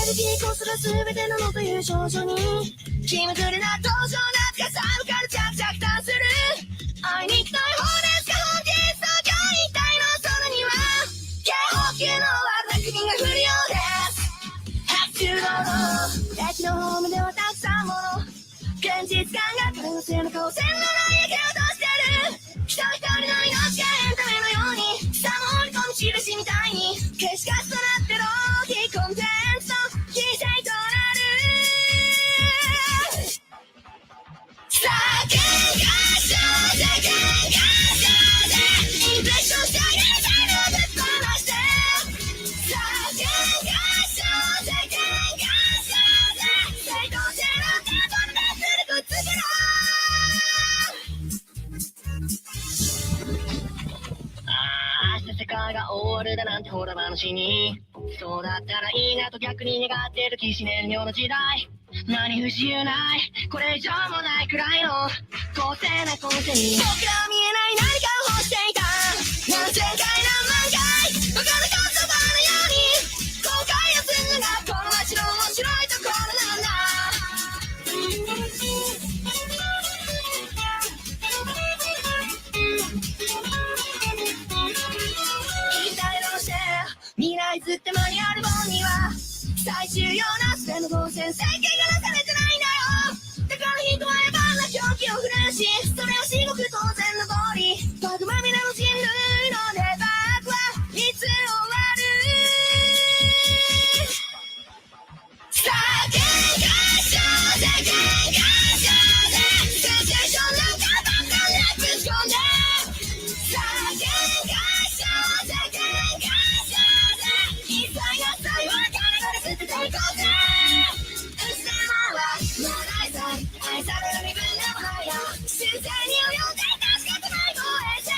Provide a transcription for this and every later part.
ルギーこすら全てののという少女に気まぐれな登場夏が寒から着々とする会いに行きたい方ですか本日東京一帯の空には警報級の悪作品が降るようです白昼堂の駅のホームではたくさんもの現実感が彼の背中を線路の家蹴落としてる一人一人の命がエンタメのようにさも織り込む印みたいに消しカスとなってローキーコンテンツの犠牲となるさあ喧嘩しようぜ喧嘩しようぜインプレッションしてあげたいのぶっ飛ばしてさあ喧嘩しようぜ喧嘩しようぜ正当性の手を止めてくっつけろ世界が終わるだなんてほら話にそうだったらいいなと逆に願ってるきしめるような時代何不自由ないこれ以上もないくらいの公正な公正に僕らは見えない何かを欲していた何千回何万回僕の言葉のように後悔をするのがこの街の面白いところなんだ未来図ってマニュアル本には最終用なすべの当選設計がなされてないんだよだから人は野蛮な狂気を振るうしそれは至極当然の通りバグまみれの人類のデバッグはいつ終わるさあ喧嘩しようぜ喧嘩しようぜセンセーションなんかばっかりぶち込んでさあ喧嘩しようぜ喧嘩しようぜ一切が最後から捨てていこうぜうっせえもんはもうないさ愛される身分でもないよ終戦に及んで助けてない防衛戦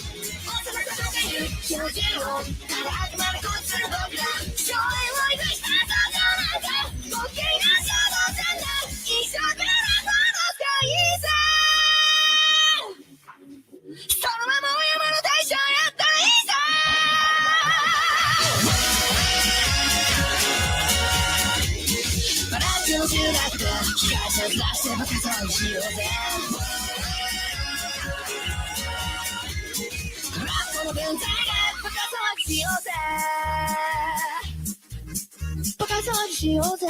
幼さとかいう気持ちをただあくまでこっちする僕ら少年を生かした登場なんか滑稽な衝動戦だ一生懸命なこのスカイ戦そのままお山の大将やったらいいさバラックの銃だって機械車ずらしてバカ騒ぎしようぜラップの軍隊でバカ騒ぎしようぜバカ騒ぎしようぜ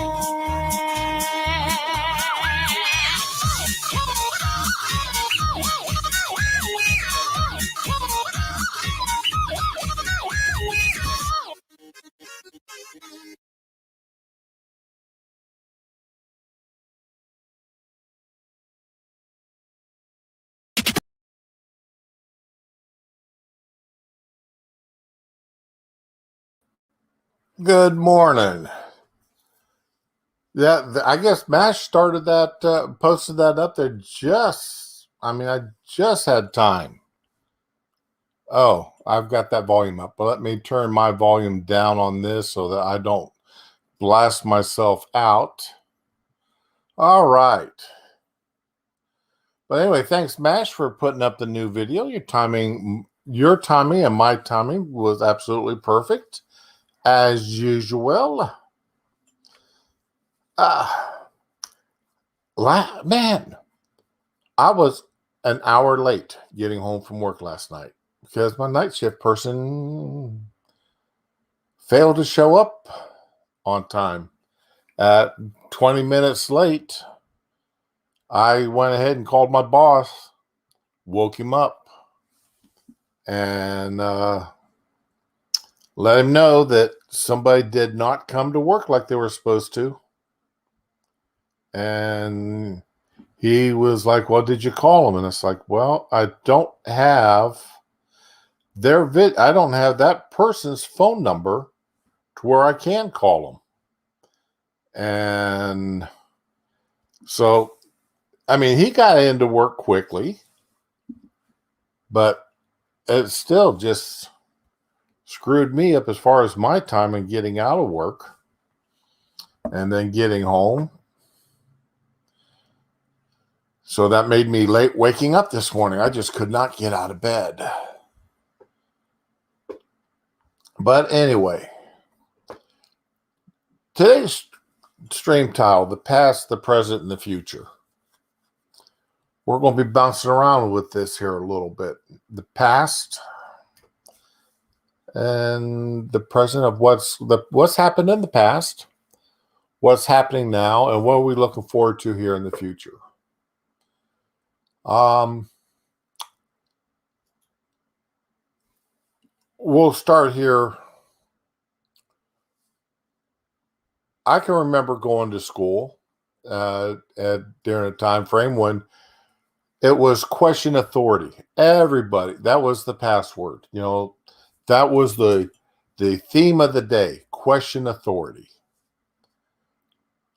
Good morning. Yeah, I guess Mash started that, posted that up there I just had time. Oh, I've got that volume up, but let me turn my volume down on this so that I don't blast myself out. All right. But anyway, thanks, Mash, for putting up the new video. Your timing and my timing was absolutely perfect. As usual, man, I was an hour late getting home from work last night because my night shift person failed to show up on time. At 20 minutes late, I went ahead and called my boss, woke him up, and let him know that somebody did not come to work like they were supposed to. And he was like, well, did you call them? And it's like, well, I don't have I don't have that person's phone number to where I can call them. And so, I mean, he got into work quickly, but it still just screwed me up as far as my time and getting out of work and then getting home. So that made me late waking up this morning. I just could not get out of bed. But anyway, Today's stream tile, the past, the present, and the future. We're going to be bouncing around with this here a little bit. The past and the present of what's happened in the past, what's happening now, and what are we looking forward to here in the future. We'll start here. I can remember going to school during a time frame when it was question authority. Everybody, that was the password. That was the theme of the day, question authority.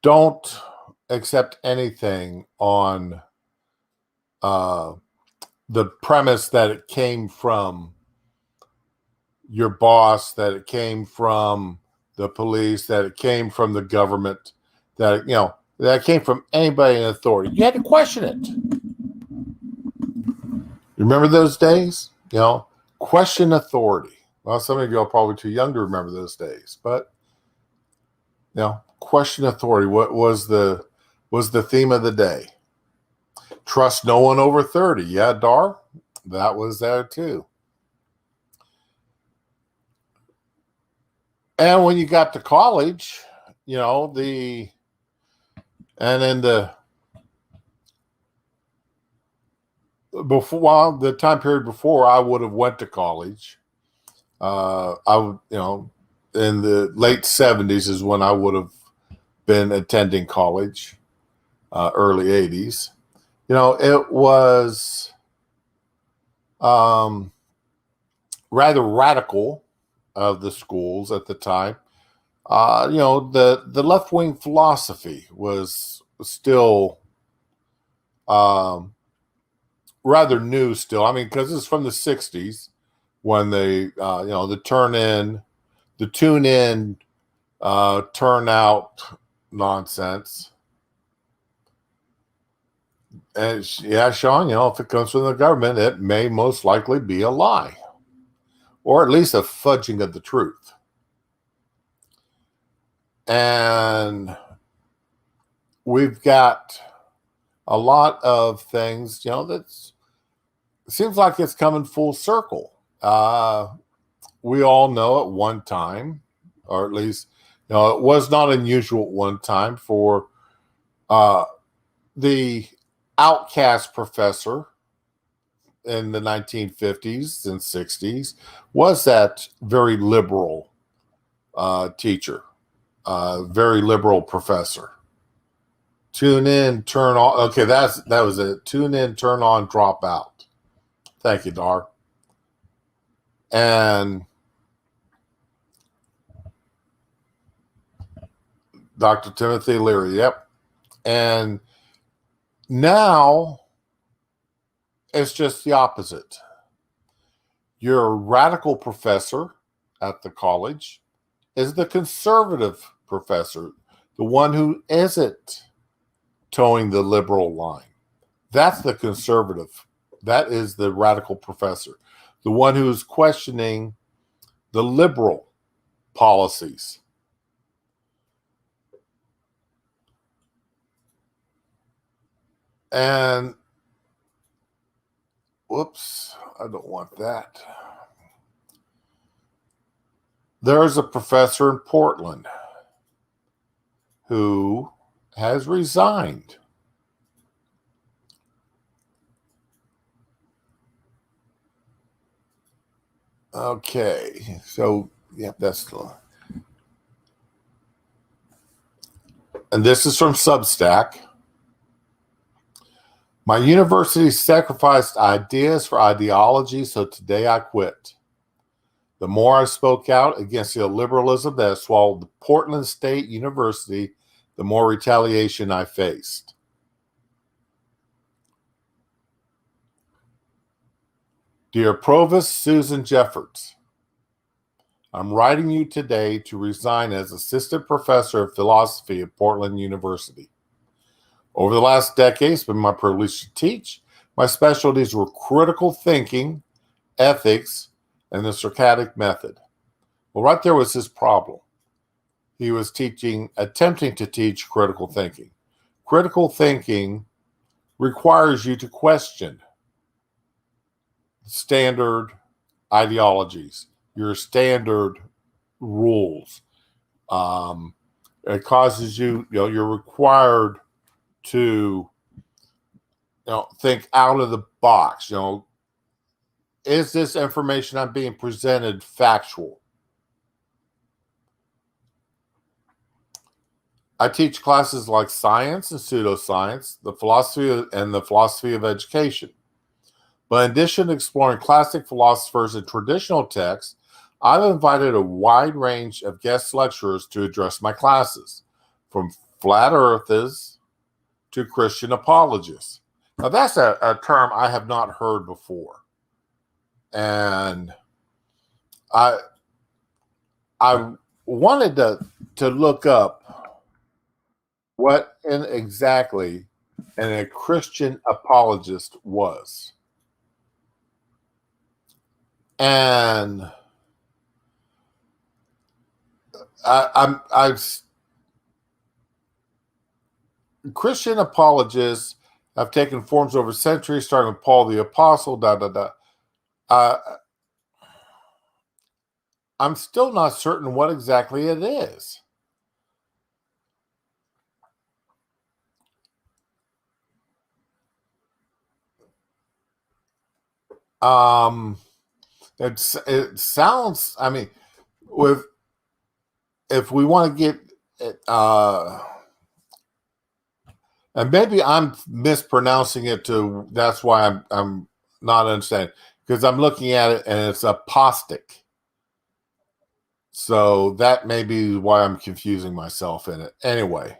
Don't accept anything on the premise that it came from your boss, that it came from the police, that it came from the government, that it came from anybody in authority. You had to question it. Remember those days? Question authority. Well, some of you are probably too young to remember those days, but question authority. What was the theme of the day? Trust no one over 30. Yeah, Dar, that was there too. And when you got to college, the time period before I would have went to college, I would, in the late 70s is when I would have been attending college, early 80s. It was rather radical of the schools at the time. The left-wing philosophy was still rather new still. I mean, because it's from the 60s when they, the tune in, turn out nonsense. And yeah, Sean, if it comes from the government, it may most likely be a lie, or at least a fudging of the truth. And we've got a lot of things, that seems like it's coming full circle. We all know at one time, or at least, it was not unusual at one time for the outcast professor in the 1950s and 60s was that very liberal teacher, very liberal professor. Tune in, turn on. Okay, that was it. Tune in, turn on, drop out. Thank you, Dar. And Dr. Timothy Leary, yep. And now it's just the opposite. Your radical professor at the college is the conservative professor, the one who isn't towing the liberal line. That's the conservative. That is the radical professor, the one who's questioning the liberal policies. And whoops, I don't want that. There's a professor in Portland who has resigned. Okay, so yeah, that's the. And this is from Substack. My university sacrificed ideas for ideology, so today I quit. The more I spoke out against the liberalism that swallowed the Portland State University, the more retaliation I faced. Dear Provost Susan Jeffords, I'm writing you today to resign as assistant professor of philosophy at Portland University. Over the last decade, it's been my privilege to teach. My specialties were critical thinking, ethics, and the Socratic method. Well, right there was his problem. he was attempting to teach critical thinking. Critical thinking requires you to question standard ideologies, your standard rules. It causes you're required to, think out of the box. Is this information I'm being presented factual? I teach classes like science and pseudoscience, the philosophy of education. But in addition to exploring classic philosophers and traditional texts, I've invited a wide range of guest lecturers to address my classes, from flat earthers to Christian apologists. Now, that's a term I have not heard before. And I wanted to look up what exactly a Christian apologist was. And Christian apologists have taken forms over centuries, starting with Paul the Apostle, I'm still not certain what exactly it is. It sounds, if we want to get it, and maybe I'm mispronouncing it too. That's why I'm not understanding, because I'm looking at it and it's apostic. So that may be why I'm confusing myself in it. Anyway,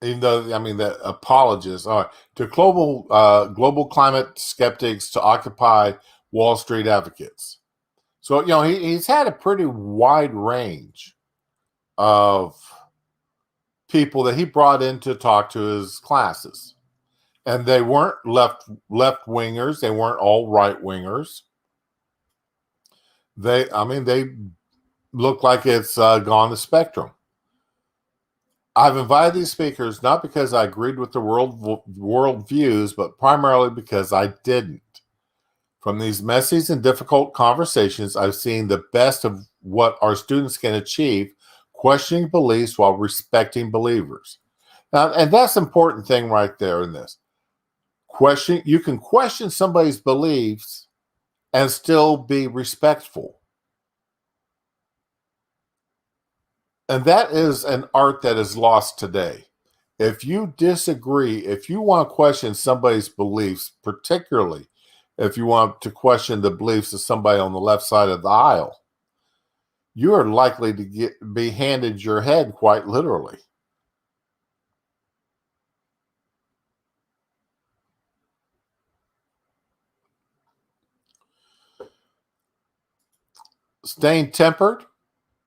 even though the apologists are to global climate skeptics to Occupy Wall Street advocates. So he's had a pretty wide range of people that he brought in to talk to his classes, and they weren't left wingers. They weren't all right wingers. They look like it's gone the spectrum. I've invited these speakers not because I agreed with the world views, but primarily because I didn't. From these messy and difficult conversations, I've seen the best of what our students can achieve, questioning beliefs while respecting believers. Now, and that's the important thing right there in this. You can question somebody's beliefs and still be respectful. And that is an art that is lost today. If you disagree, if you want to question somebody's beliefs, particularly if you want to question the beliefs of somebody on the left side of the aisle, you are likely to be handed your head, quite literally. Staying tempered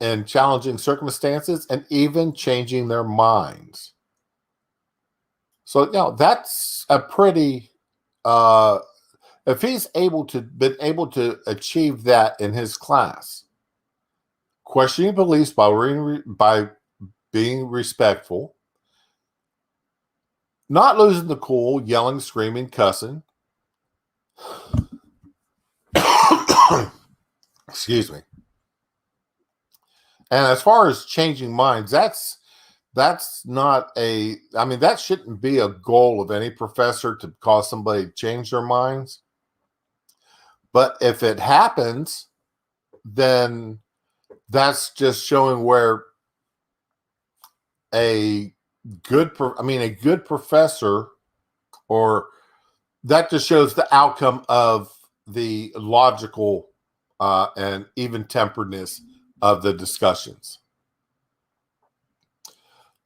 in challenging circumstances, and even changing their minds. So, that's a pretty, if he's been able to achieve that in his class, questioning beliefs by being respectful, not losing the cool, yelling, screaming, cussing. Excuse me. And as far as changing minds, that's not that shouldn't be a goal of any professor, to cause somebody to change their minds. But if it happens, then that's just showing where a good professor, or that just shows the outcome of the logical and even temperedness of the discussions.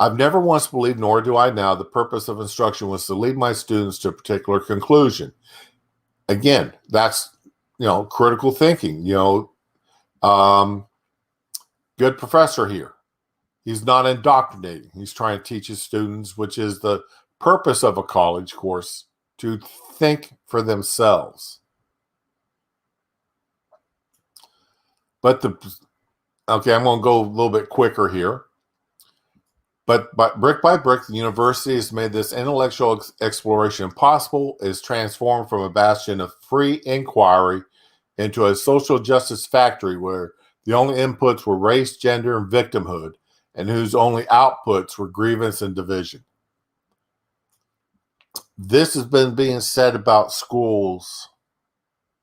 I've never once believed, nor do I now, the purpose of instruction was to lead my students to a particular conclusion. Again, that's, critical thinking, good professor here. He's not indoctrinating. He's trying to teach his students, which is the purpose of a college course, to think for themselves. But Okay, I'm going to go a little bit quicker here. But brick by brick, the university has made this intellectual exploration possible, is transformed from a bastion of free inquiry into a social justice factory where the only inputs were race, gender, and victimhood, and whose only outputs were grievance and division. This has been being said about schools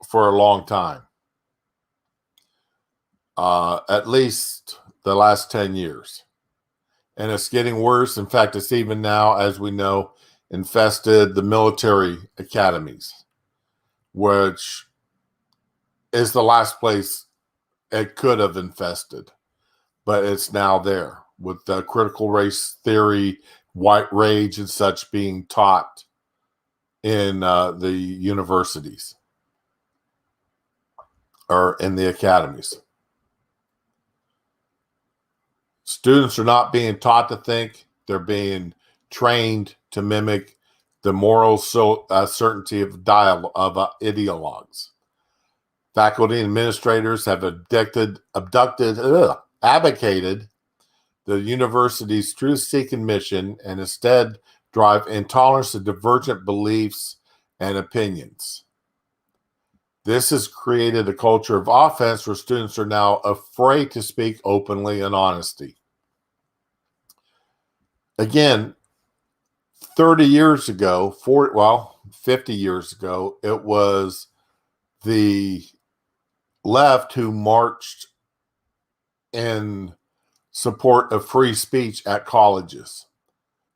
for a long time, at least the last 10 years. And it's getting worse. In fact, it's even now, as we know, infested the military academies, which is the last place it could have infested. But it's now there with the critical race theory, white rage, and such being taught in the universities or in the academies. Students are not being taught to think. They're being trained to mimic the moral certainty of ideologues. Faculty and administrators have abdicated the university's truth-seeking mission and instead drive intolerance to divergent beliefs and opinions. This has created a culture of offense where students are now afraid to speak openly and honestly. Again, 30 years ago, 50 years ago, it was the left who marched in support of free speech at colleges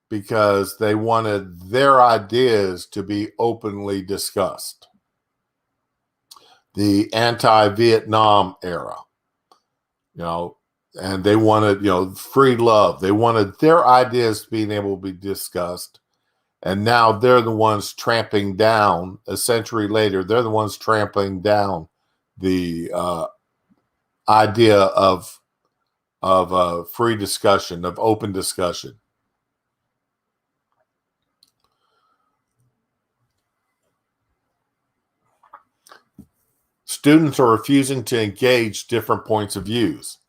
because they wanted their ideas to be openly discussed. The anti-Vietnam era, and they wanted, free love. They wanted their ideas being able to be discussed. And now they're the ones tramping down, a century later, they're the ones trampling down the idea of free discussion, of open discussion. Students are refusing to engage different points of views.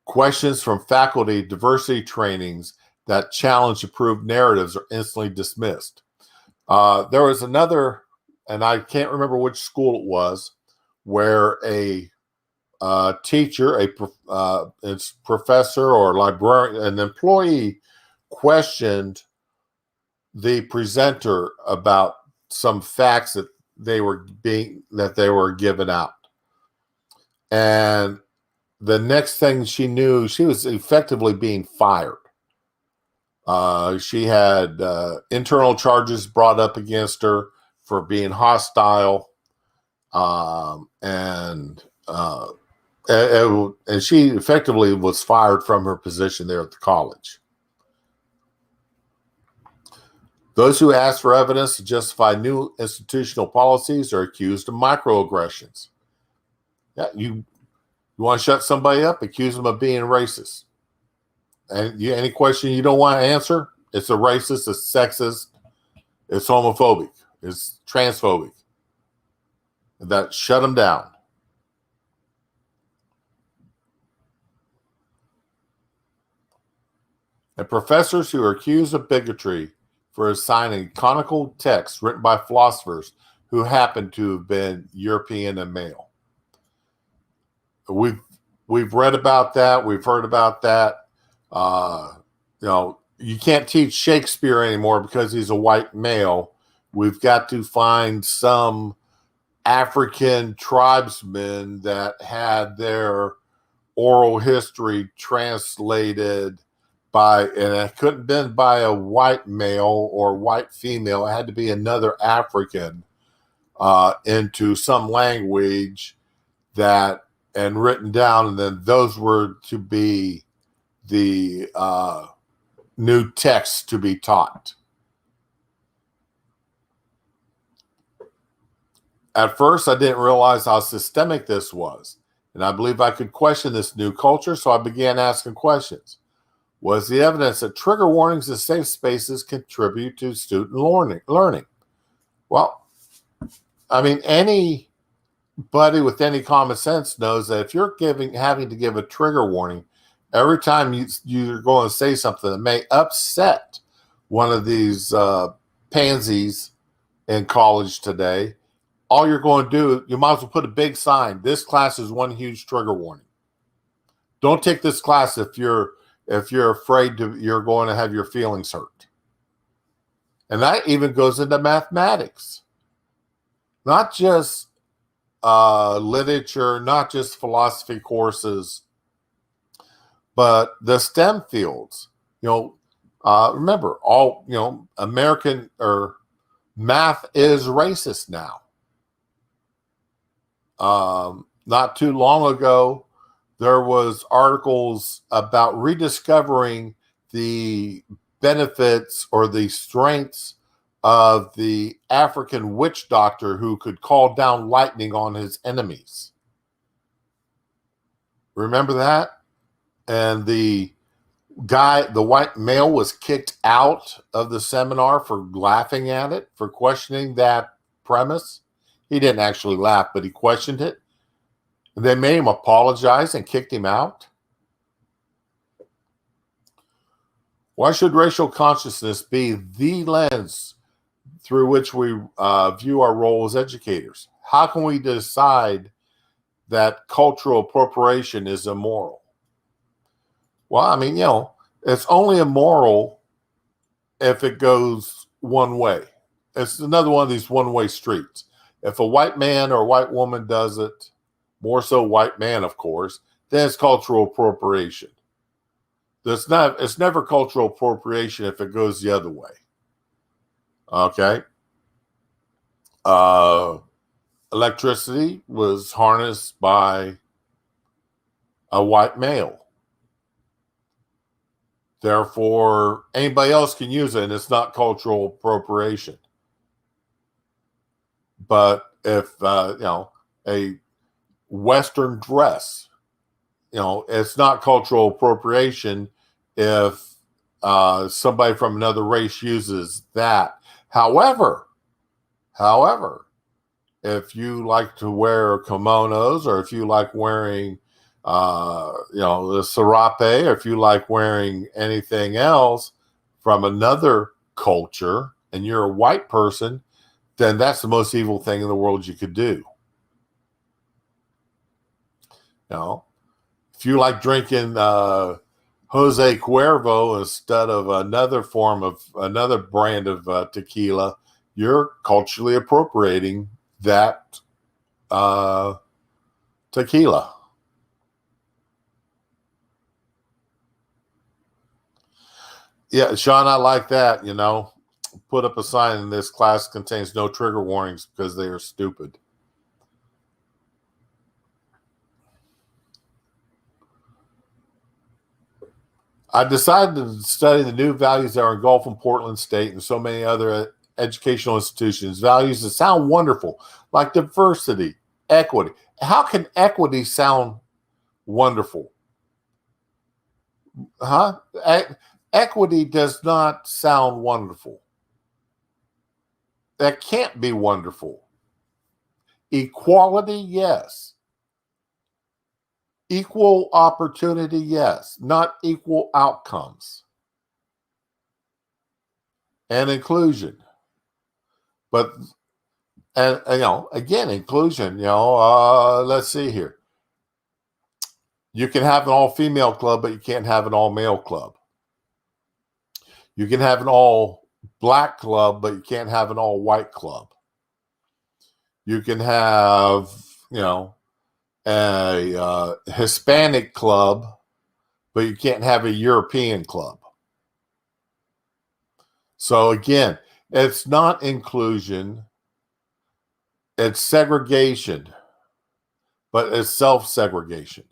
Questions from faculty diversity trainings that challenge approved narratives are instantly dismissed. There was another, and I can't remember which school it was, where a teacher, it's professor or librarian, an employee questioned the presenter about some facts that they were given out. And the next thing she knew, she was effectively being fired. She had internal charges brought up against her for being hostile, and she effectively was fired from her position there at the college. Those who ask for evidence to justify new institutional policies are accused of microaggressions. Yeah, you want to shut somebody up, accuse them of being racist. And any question you don't want to answer, it's a racist, it's sexist, it's homophobic, it's transphobic. That shut them down. And professors who are accused of bigotry for assigning canonical texts written by philosophers who happen to have been European and male. We've read about that. We've heard about that. You can't teach Shakespeare anymore because he's a white male. We've got to find some African tribesmen that had their oral history translated and it couldn't have been by a white male or white female. It had to be another African into some language and written down, and then those were to be the new texts to be taught. At first, I didn't realize how systemic this was, and I believe I could question this new culture, so I began asking questions. Was the evidence that trigger warnings in safe spaces contribute to student learning? Well, I mean, any Anybody with any common sense knows that if you're having to give a trigger warning every time you're going to say something that may upset one of these pansies in college today, all you're going to do, you might as well put a big sign. This class is one huge trigger warning. Don't take this class if you're afraid you're going to have your feelings hurt. And that even goes into mathematics, not just literature, not just philosophy courses, but the STEM fields. Remember, all American or math is racist now. Not too long ago, there was articles about rediscovering the benefits or the strengths of the African witch doctor who could call down lightning on his enemies. Remember that? And the white male was kicked out of the seminar for laughing at it, for questioning that premise. He didn't actually laugh, but he questioned it. And they made him apologize and kicked him out. Why should racial consciousness be the lens through which we view our role as educators? How can we decide that cultural appropriation is immoral? Well, I mean, it's only immoral if it goes one way. It's another one of these one-way streets. If a white man or a white woman does it, more so white man, of course, then it's cultural appropriation. It's never cultural appropriation if it goes the other way. Okay? Electricity was harnessed by a white male. Therefore, anybody else can use it, and it's not cultural appropriation. But if, a Western dress, it's not cultural appropriation if somebody from another race uses that. However, if you like to wear kimonos, or if you like wearing, the serape, or if you like wearing anything else from another culture, and you're a white person, then that's the most evil thing in the world you could do. If you like drinking Jose Cuervo instead of another brand of tequila, you're culturally appropriating that tequila. Yeah, Sean, I like that. Put up a sign in this class contains no trigger warnings because they are stupid. I decided to study the new values that are engulfed in Portland State and so many other educational institutions. Values that sound wonderful, like diversity, equity. How can equity sound wonderful? Huh? Equity does not sound wonderful. That can't be wonderful. Equality, yes. Equal opportunity, yes. Not equal outcomes. And inclusion. But, again, inclusion, let's see here. You can have an all-female club, but you can't have an all-male club. You can have an all-black club, but you can't have an all-white club. You can have, a Hispanic club, but you can't have a European club. So again, it's not inclusion, it's segregation, but it's self-segregation.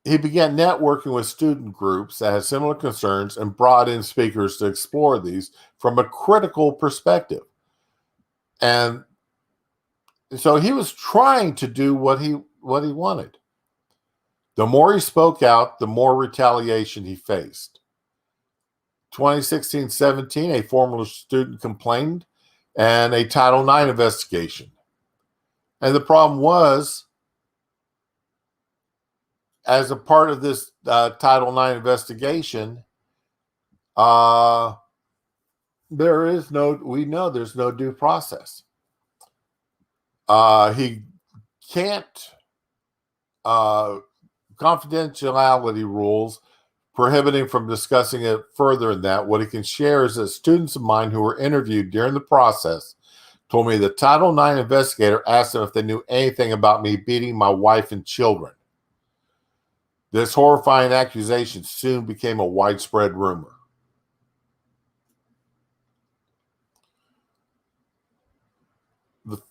He began networking with student groups that had similar concerns and brought in speakers to explore these from a critical perspective. And so he was trying to do what he wanted. The more he spoke out, the more retaliation he faced. 2016-17, a former student complained and a Title IX investigation. And the problem was, as a part of this Title IX investigation, there's no due process. He can't, confidentiality rules prohibit him from discussing it further than that. What he can share is that students of mine who were interviewed during the process told me the Title IX investigator asked them if they knew anything about me beating my wife and children. This horrifying accusation soon became a widespread rumor.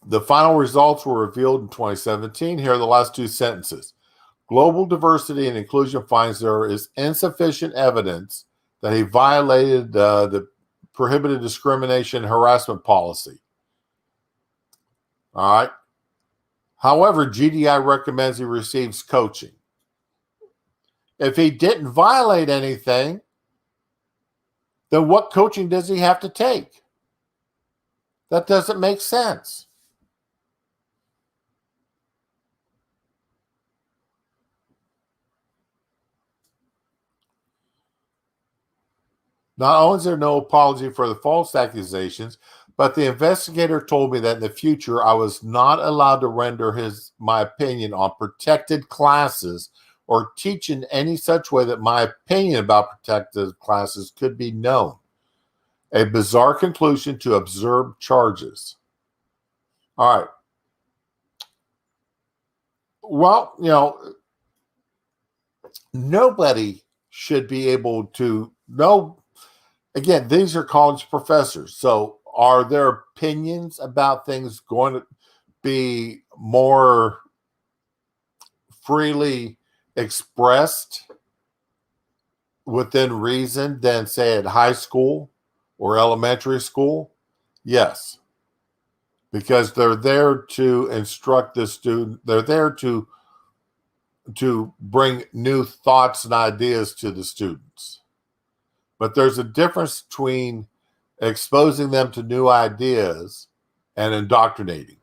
The final results were revealed in 2017. Here are the last two sentences. Global diversity and inclusion finds there is insufficient evidence that he violated the prohibited discrimination and harassment policy. All right. However, GDI recommends he receives coaching. If he didn't violate anything, then what coaching does he have to take? That doesn't make sense. Not only is there no apology for the false accusations, but the investigator told me that in the future I was not allowed to render my opinion on protected classes or teach in any such way that my opinion about protected classes could be known. A bizarre conclusion to absurd charges. All right. Well, nobody should be able to know. Again, these are college professors. So are their opinions about things going to be more freely expressed within reason than, say, at high school or elementary school? Yes. Because they're there to instruct the student. They're there to bring new thoughts and ideas to the students. But there's a difference between exposing them to new ideas and indoctrinating.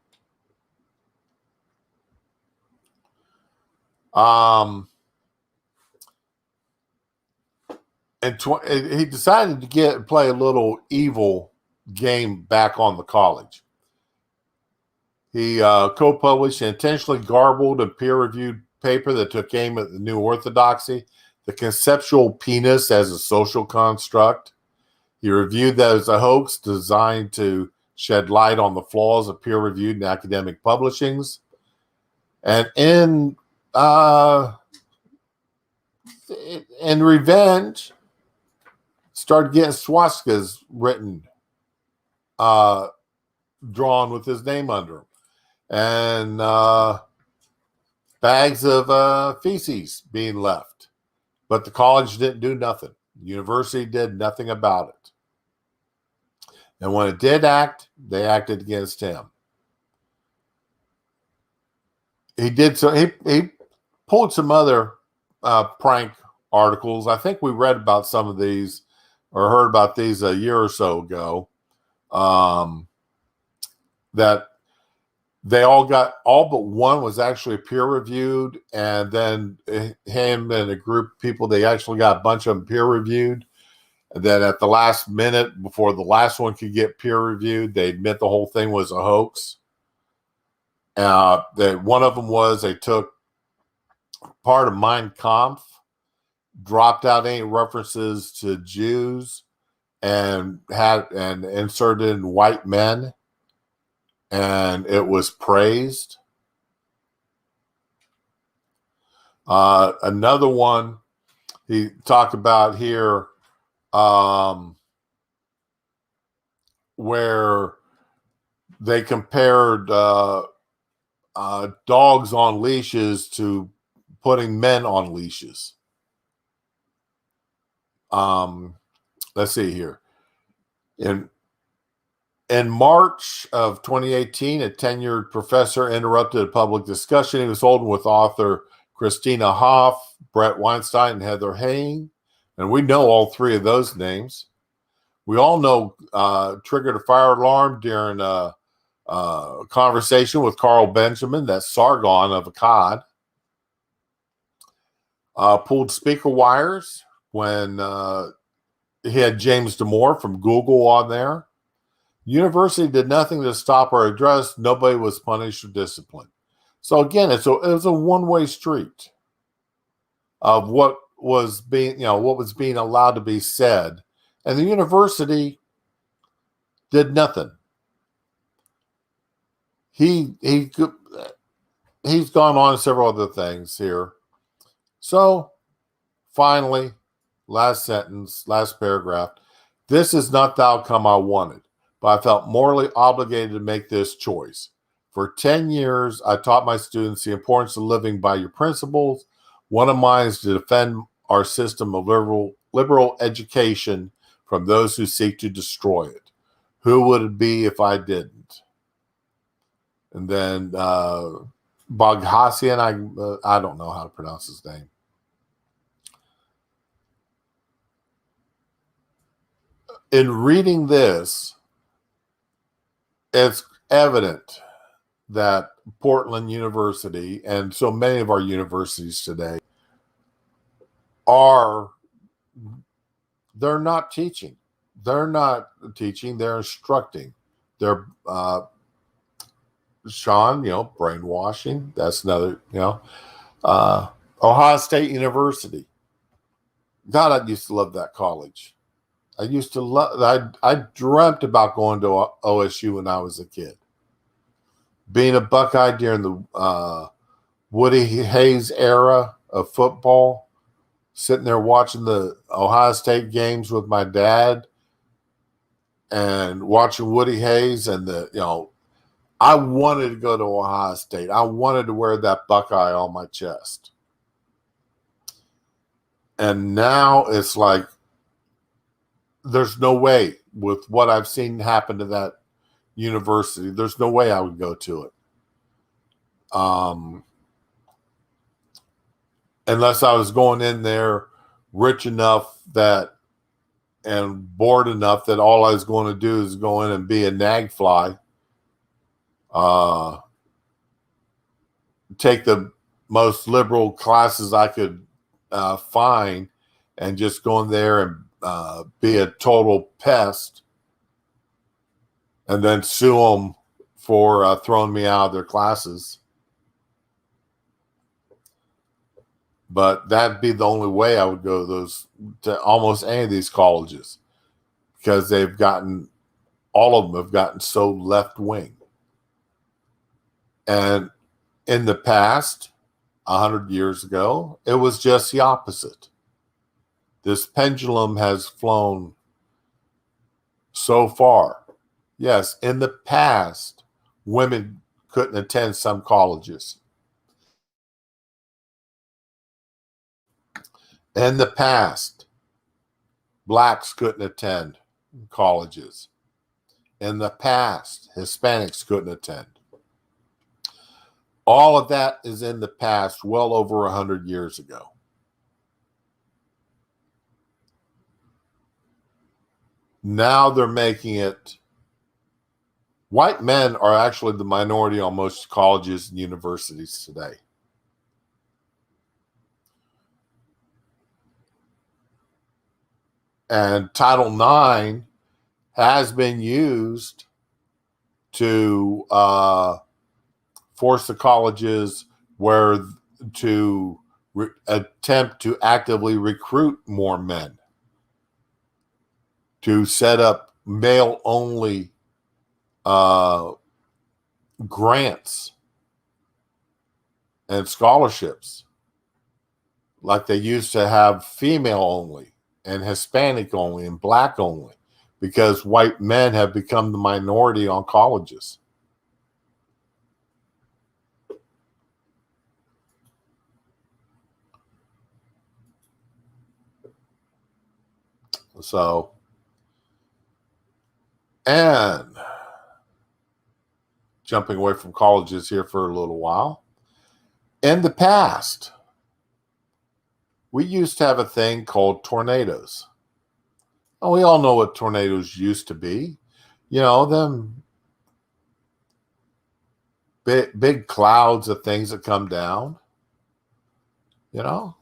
He decided to play a little evil game back on the college. He co-published an intentionally garbled and peer-reviewed paper that took aim at the new orthodoxy, the conceptual penis as a social construct. He reviewed that as a hoax designed to shed light on the flaws of peer-reviewed and academic publishings. And in revenge, started getting swastikas written, drawn with his name under them, and bags of feces being left. But the college didn't do nothing. The university did nothing about it. And when it did act, they acted against him. He did so. He pulled some other prank articles. I think we read about some of these or heard about these a year or so ago. That they all but one was actually peer reviewed, and then him and a group of people, they actually got a bunch of them peer reviewed. And then at the last minute, before the last one could get peer reviewed, they admit the whole thing was a hoax. That one of them was they took part of Mein Kampf, dropped out any references to Jews, and inserted in white men, and it was praised. Another one he talked about here, where they compared dogs on leashes to putting men on leashes. Let's see here. In March of 2018, a tenured professor interrupted a public discussion he was holding with author Christina Hoff, Brett Weinstein, and Heather Haying. And we know all three of those names. we all know triggered a fire alarm during a conversation with Carl Benjamin, that Sargon of Akkad. Pulled speaker wires when he had James Damore from Google on there. University did nothing to stop or address. Nobody was punished or disciplined. So again, it was a one-way street of what was being allowed to be said, and the university did nothing. He's gone on several other things here. So finally, last sentence, last paragraph. This is not the outcome I wanted, but I felt morally obligated to make this choice. For 10 years, I taught my students the importance of living by your principles. One of mine is to defend our system of liberal education from those who seek to destroy it. Who would it be if I didn't? And then Boghossian, I don't know how to pronounce his name. In reading this, it's evident that Portland University and so many of our universities today they're not teaching. They're not teaching, they're instructing. They're Sean, brainwashing. That's another, Ohio State University. God, I used to love that college. I used to love, I dreamt about going to OSU when I was a kid. Being a Buckeye during the Woody Hayes era of football, sitting there watching the Ohio State games with my dad and watching Woody Hayes and I wanted to go to Ohio State. I wanted to wear that Buckeye on my chest. And now it's like, there's no way with what I've seen happen to that university. There's no way I would go to it. Unless I was going in there rich enough and bored enough that all I was going to do is go in and be a nag fly. Take the most liberal classes I could find and just go in there and be a total pest and then sue them for throwing me out of their classes. But that'd be the only way I would go to almost any of these colleges, because all of them have gotten so left wing. And in the past, 100 years ago, it was just the opposite. This pendulum has flown so far. Yes, in the past, women couldn't attend some colleges. In the past, blacks couldn't attend colleges. In the past, Hispanics couldn't attend. All of that is in the past, well over 100 years ago. Now they're making it, white men are actually the minority on most colleges and universities today. And Title IX has been used to force the colleges to attempt to actively recruit more men, to set up male-only grants and scholarships, like they used to have female-only and Hispanic-only and black-only, because white men have become the minority on colleges. So, and jumping away from colleges here for a little while. In the past, we used to have a thing called tornadoes. And we all know what tornadoes used to be. You know, them big clouds of things that come down, you know,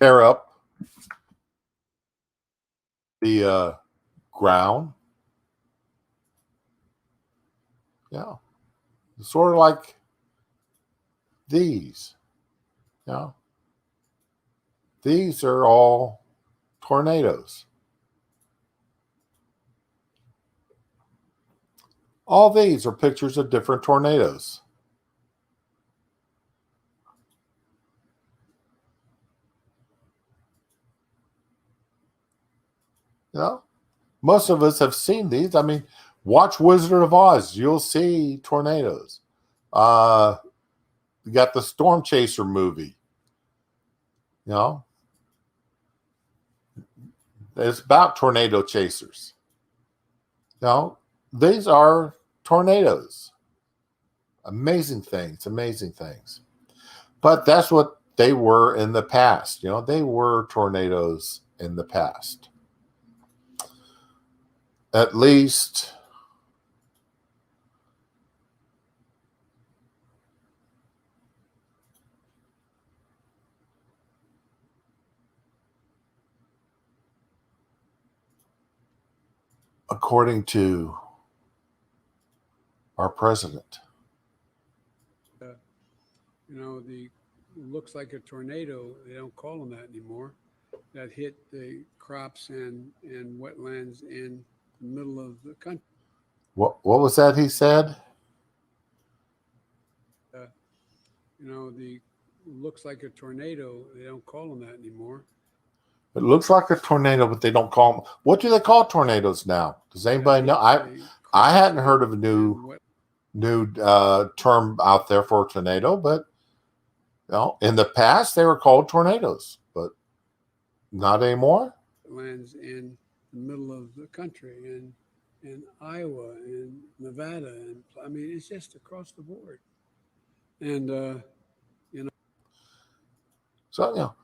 tear up the ground. Yeah. Sort of like these. You know, these are all tornadoes. All these are pictures of different tornadoes. You know, most of us have seen these. I mean, watch Wizard of Oz. You'll see tornadoes. You got the Storm Chaser movie. You know, it's about tornado chasers. You know, these are tornadoes. Amazing things, amazing things. But that's what they were in the past. You know, they were tornadoes in the past. At least according to our president. You know, the looks like a tornado. They don't call them that anymore. That hit the crops and wetlands in the middle of the country. What was that he said? You know, the looks like a tornado. They don't call them that anymore. It looks like a tornado, but they don't call them. What do they call tornadoes now? Does anybody know? I hadn't heard of a new term out there for a tornado, but you know, in the past they were called tornadoes, but not anymore. Lands in the middle of the country and Iowa and Nevada, and I mean it's just across the board. And you know, so you know,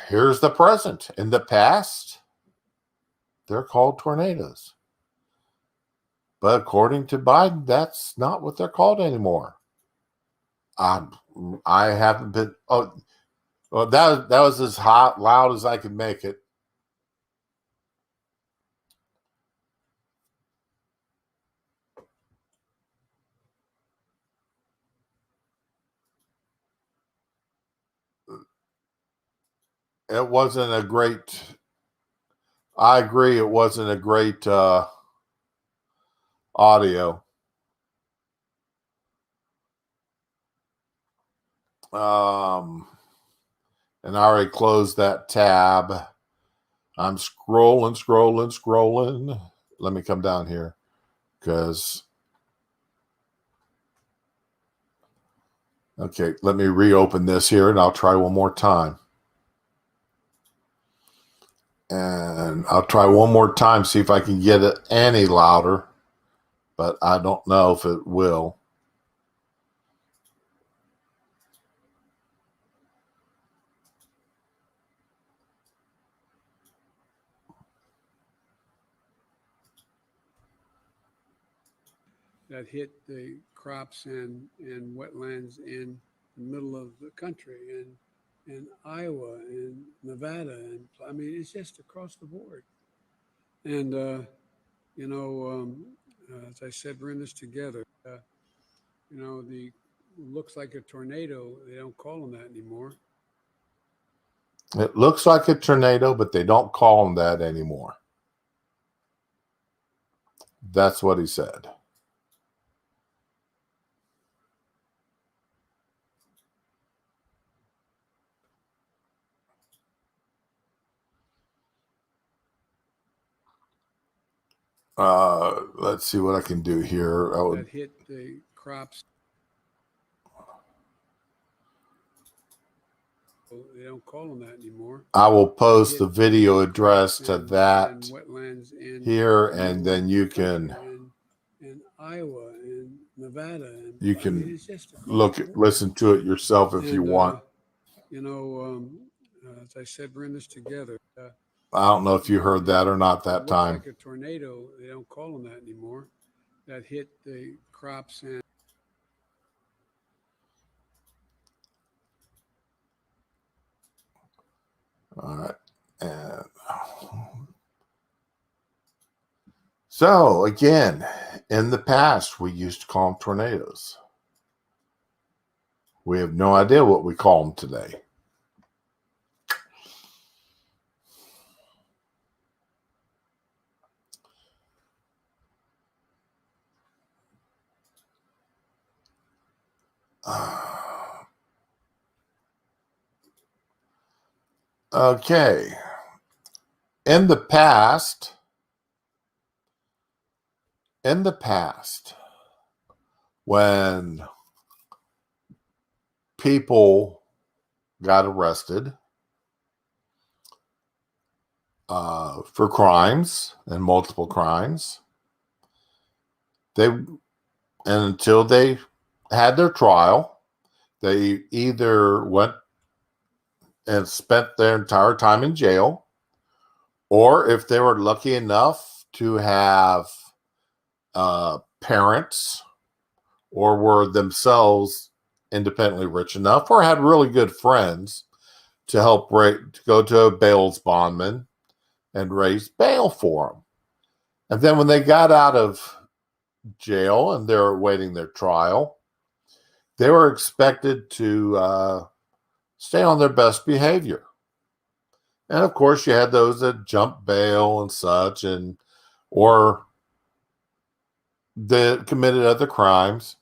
here's the present. In the past, they're called tornadoes. But according to Biden, that's not what they're called anymore. I haven't been. Oh, well, that was as loud as I could make it. It wasn't a great. I agree. It wasn't a great audio. And I already closed that tab. I'm scrolling. Let me come down here because. Okay, let me reopen this here and I'll try one more time. And I'll try one more time, see if I can get it any louder, but I don't know if it will. that hit the crops and wetlands in the middle of the country and Iowa and Nevada, and I mean it's just across the board. And you know, as I said, we're in this together. You know, the looks like a tornado. They don't call them that anymore. It looks like a tornado, but they don't call them that anymore. That's what he said. Let's see what I can do here. That hit the crops. They don't call them that anymore. I will post the video address to that wetlands in here, and then you can and Iowa and Nevada. And you can listen to it yourself if you want. As I said, we're in this together. I don't know if you heard that or not It that looked time. like a tornado. They don't call them that anymore. That hit the crops and All right. And so, again, in the past, we used to call them tornadoes. We have no idea what we call them today. Okay. In the past, when people got arrested for crimes and multiple crimes, and until they had their trial, they either went and spent their entire time in jail, or if they were lucky enough to have parents or were themselves independently rich enough or had really good friends to help to go to a bail bondman and raise bail for them. And then when they got out of jail and they're awaiting their trial, they were expected to stay on their best behavior. And of course, you had those that jumped bail and such, or they committed other crimes.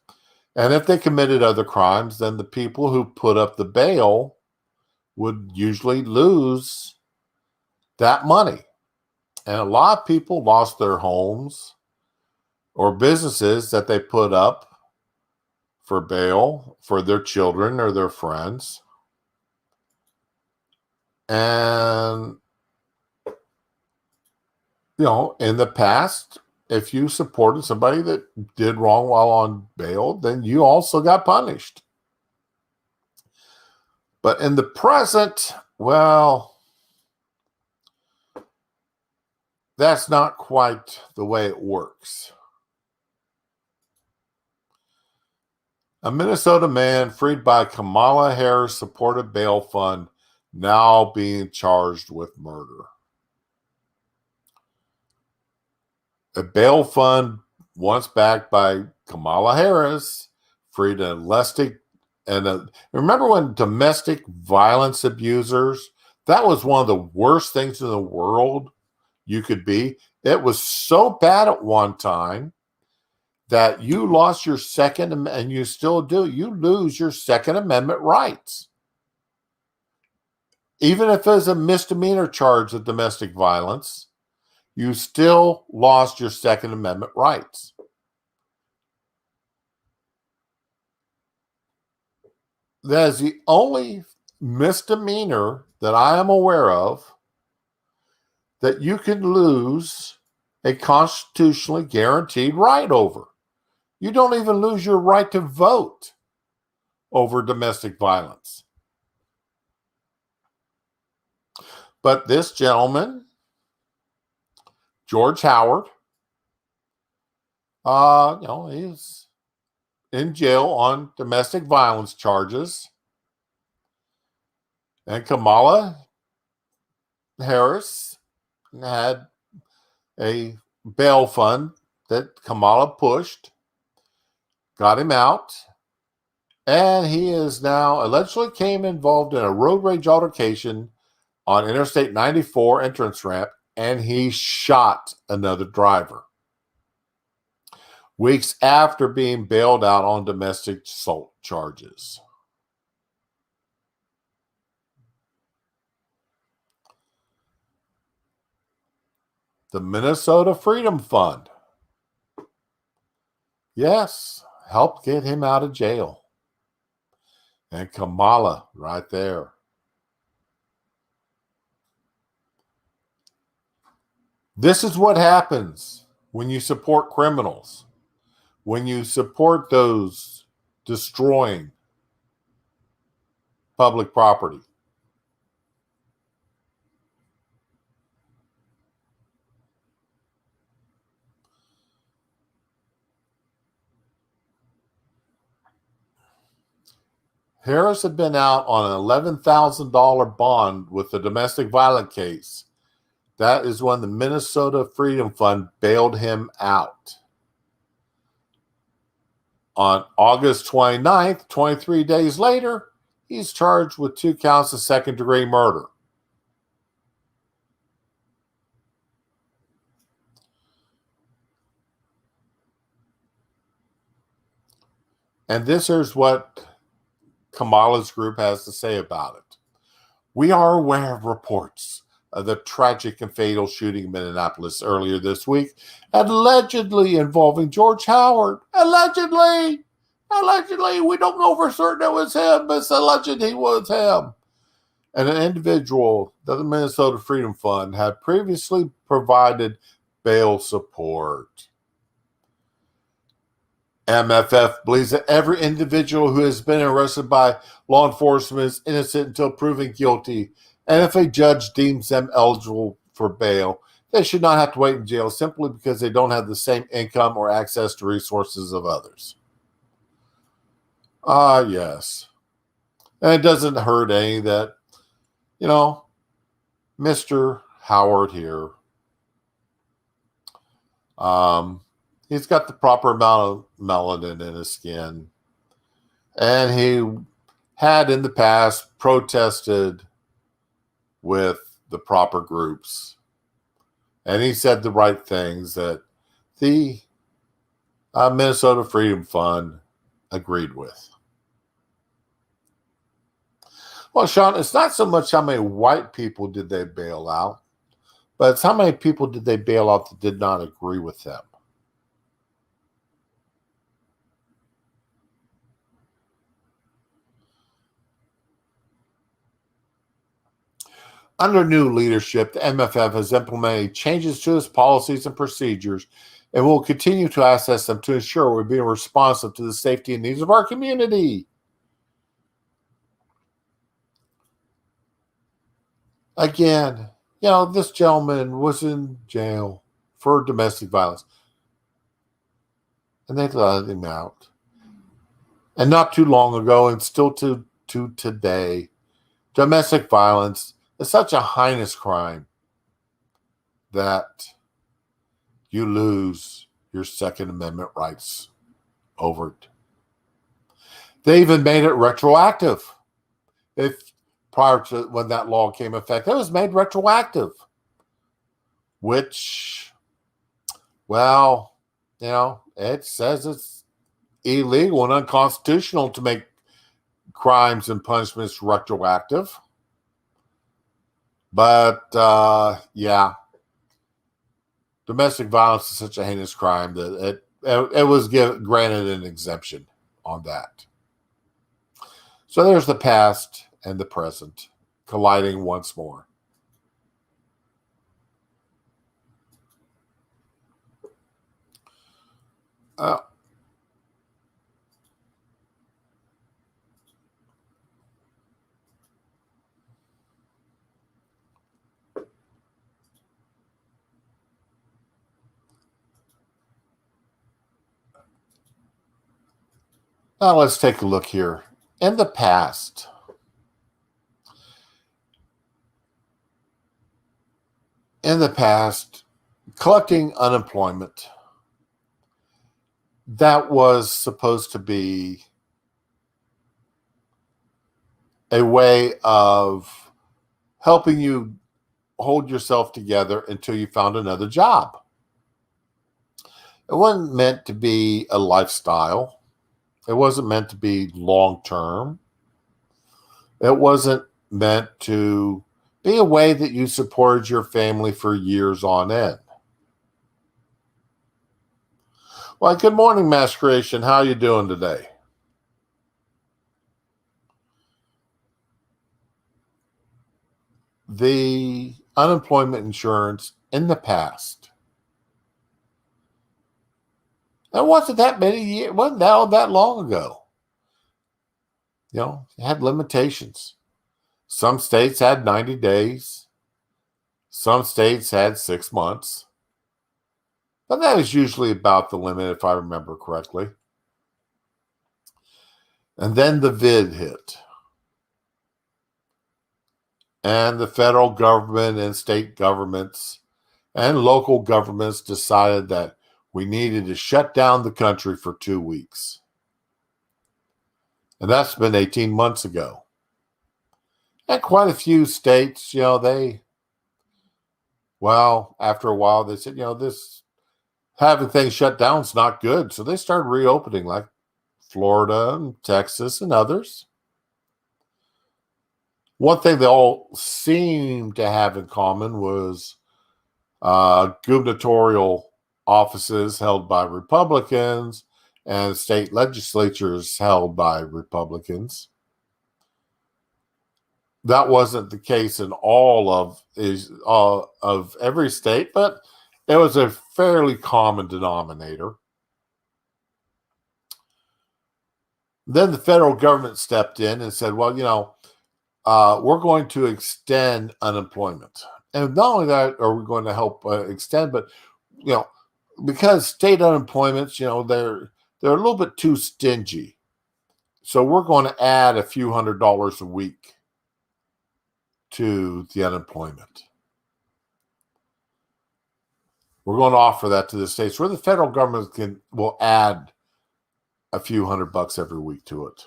And if they committed other crimes, then the people who put up the bail would usually lose that money. And a lot of people lost their homes or businesses that they put up for bail for their children or their friends. And, in the past, if you supported somebody that did wrong while on bail, then you also got punished. But in the present, well, that's not quite the way it works. A Minnesota man freed by Kamala Harris supported bail fund now being charged with murder. A bail fund once backed by Kamala Harris freed remember when domestic violence abusers, that was one of the worst things in the world you could be. It was so bad at one time that you lost your second, and you still do, you lose your Second Amendment rights. Even if it's a misdemeanor charge of domestic violence, you still lost your Second Amendment rights. That is the only misdemeanor that I am aware of that you can lose a constitutionally guaranteed right over. You don't even lose your right to vote over domestic violence. But this gentleman, George Howard, he's in jail on domestic violence charges. And Kamala Harris had a bail fund that Kamala pushed, got him out, and he is now allegedly came involved in a road rage altercation on Interstate 94 entrance ramp, and he shot another driver weeks after being bailed out on domestic assault charges. The Minnesota Freedom Fund, yes, helped get him out of jail. And Kamala right there. This is what happens when you support criminals, when you support those destroying public property. Harris had been out on an $11,000 bond with the domestic violence case. That is when the Minnesota Freedom Fund bailed him out. On August 29th, 23 days later, he's charged with 2 counts of second-degree murder. And this is what Kamala's group has to say about it. We are aware of reports of the tragic and fatal shooting in Minneapolis earlier this week, allegedly involving George Howard. Allegedly, we don't know for certain it was him, but it's alleged he was him. And an individual that the Minnesota Freedom Fund had previously provided bail support. MFF believes that every individual who has been arrested by law enforcement is innocent until proven guilty, and if a judge deems them eligible for bail, they should not have to wait in jail simply because they don't have the same income or access to resources of others. Yes. And it doesn't hurt any that, Mr. Howard here, he's got the proper amount of melanin in his skin. And he had in the past protested with the proper groups. And he said the right things that the Minnesota Freedom Fund agreed with. Well, Sean, it's not so much how many white people did they bail out, but it's how many people did they bail out that did not agree with them. Under new leadership, the MFF has implemented changes to its policies and procedures and will continue to assess them to ensure we're being responsive to the safety and needs of our community. Again, this gentleman was in jail for domestic violence, and they let him out. And not too long ago, and still to today, domestic violence is such a heinous crime that you lose your Second Amendment rights over it. They even made it retroactive. Prior to when that law came into effect, it was made retroactive, which, it says it's illegal and unconstitutional to make crimes and punishments retroactive. But, domestic violence is such a heinous crime that it was granted an exemption on that. So there's the past and the present colliding once more. Now let's take a look here. In the past, collecting unemployment, that was supposed to be a way of helping you hold yourself together until you found another job. It wasn't meant to be a lifestyle. It wasn't meant to be long-term. It wasn't meant to be a way that you supported your family for years on end. Well, good morning, Mass Creation. How are you doing today? The unemployment insurance in the past, it wasn't that many years, wasn't that long ago. had limitations. Some states had 90 days. Some states had 6 months. But that was usually about the limit, if I remember correctly. And then the vid hit. And the federal government and state governments and local governments decided that we needed to shut down the country for 2 weeks. And that's been 18 months ago. And quite a few states, after a while, they said, this having things shut down is not good. So they started reopening, like Florida and Texas and others. One thing they all seemed to have in common was gubernatorial offices held by Republicans and state legislatures held by Republicans. That wasn't the case in all of every state, but it was a fairly common denominator. Then the federal government stepped in and said, well, we're going to extend unemployment. And not only that are we going to help extend, but, because state unemployments, they're a little bit too stingy. So we're going to add a few $100s a week to the unemployment. We're going to offer that to the states where the federal government will add a few $100 every week to it.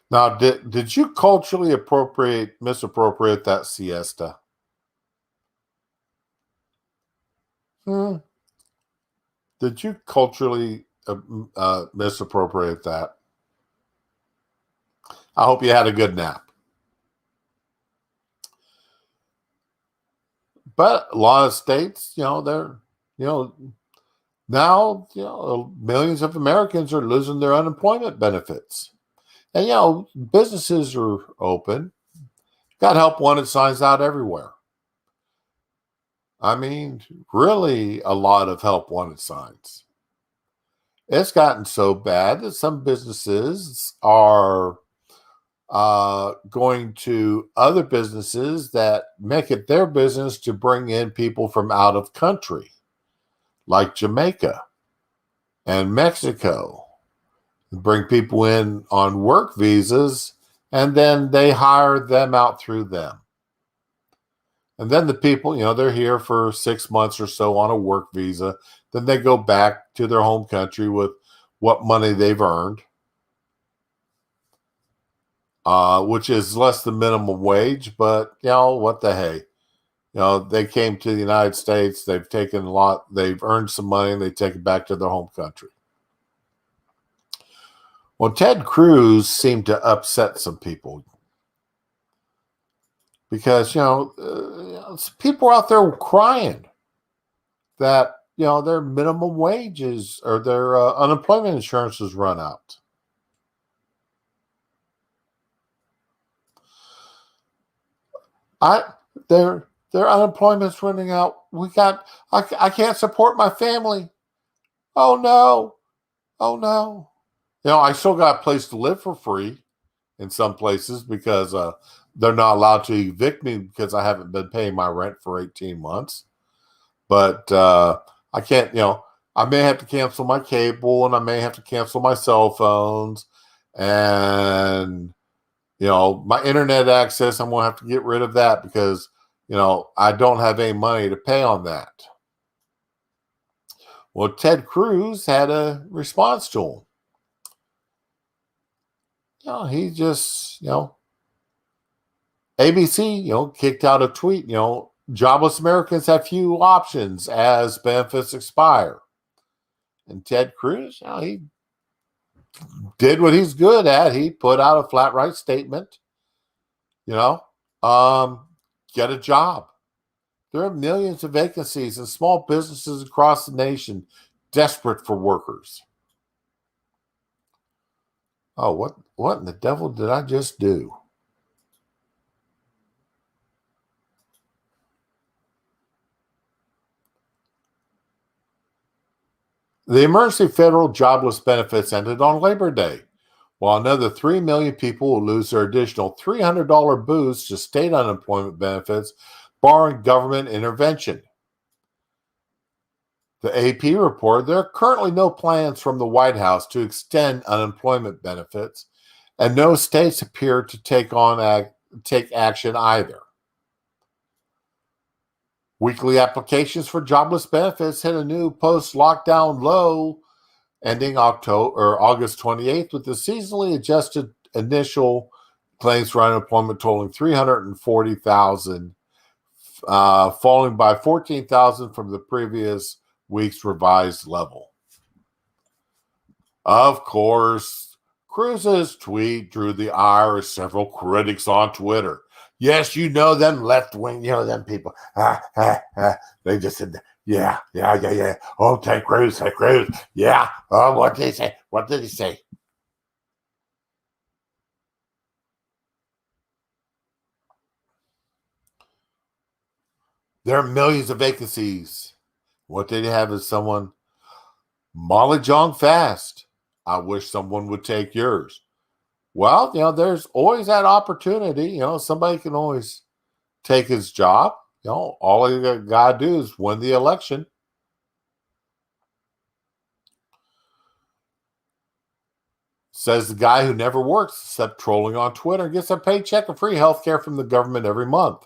Now, did you culturally misappropriate that siesta? Did you culturally misappropriate that? I hope you had a good nap. But a lot of states, they're, now, millions of Americans are losing their unemployment benefits. And, businesses are open. Got help wanted signs out everywhere. I mean, really a lot of help wanted signs. It's gotten so bad that some businesses are going to other businesses that make it their business to bring in people from out of country, like Jamaica and Mexico. Bring people in on work visas, and then they hire them out through them. And then the people, they're here for 6 months or so on a work visa. Then they go back to their home country with what money they've earned, which is less than minimum wage. But, what the hey? They came to the United States. They've taken a lot. They've earned some money, and they take it back to their home country. Well, Ted Cruz seemed to upset some people because, people out there crying that, their minimum wages or their unemployment insurance has run out. Their unemployment's running out. I can't support my family. Oh no. Oh no. I still got a place to live for free in some places because they're not allowed to evict me because I haven't been paying my rent for 18 months. But I can't, I may have to cancel my cable and I may have to cancel my cell phones and, my internet access. I'm going to have to get rid of that because, I don't have any money to pay on that. Well, Ted Cruz had a response to him. He just, ABC, kicked out a tweet, jobless Americans have few options as benefits expire. And Ted Cruz, he did what he's good at. He put out a flat right statement, get a job. There are millions of vacancies in small businesses across the nation desperate for workers. Oh, what in the devil did I just do? The emergency federal jobless benefits ended on Labor Day, while another 3 million people will lose their additional $300 boost to state unemployment benefits, barring government intervention. The AP reported there are currently no plans from the White House to extend unemployment benefits, and no states appear to take action either. Weekly applications for jobless benefits hit a new post-lockdown low ending August 28th, with the seasonally adjusted initial claims for unemployment totaling 340,000, falling by 14,000 from the previous week's revised level. Of course, Cruz's tweet drew the ire of several critics on Twitter. Yes, you know them left-wing, them people. They just said, yeah. Oh, Ted Cruz. Yeah. Oh, what did he say? What did he say? There are millions of vacancies. What did he have as someone? Molly Jong fast. I wish someone would take yours. Well, there's always that opportunity. Somebody can always take his job. All you got to do is win the election. Says the guy who never works except trolling on Twitter and gets a paycheck and free health care from the government every month.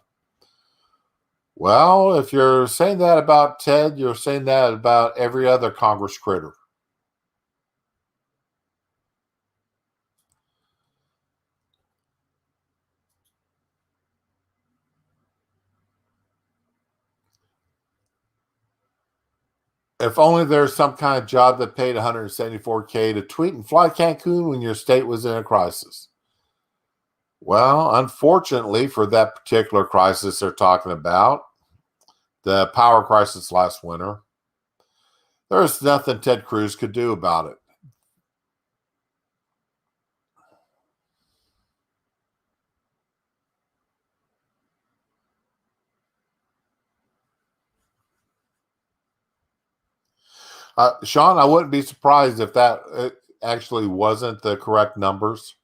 Well, if you're saying that about Ted, you're saying that about every other Congress critter. If only there's some kind of job that paid $174K to tweet and fly Cancun when your state was in a crisis. Well, unfortunately for that particular crisis they're talking about, the power crisis last winter, there's nothing Ted Cruz could do about it. Sean, I wouldn't be surprised if that actually wasn't the correct numbers.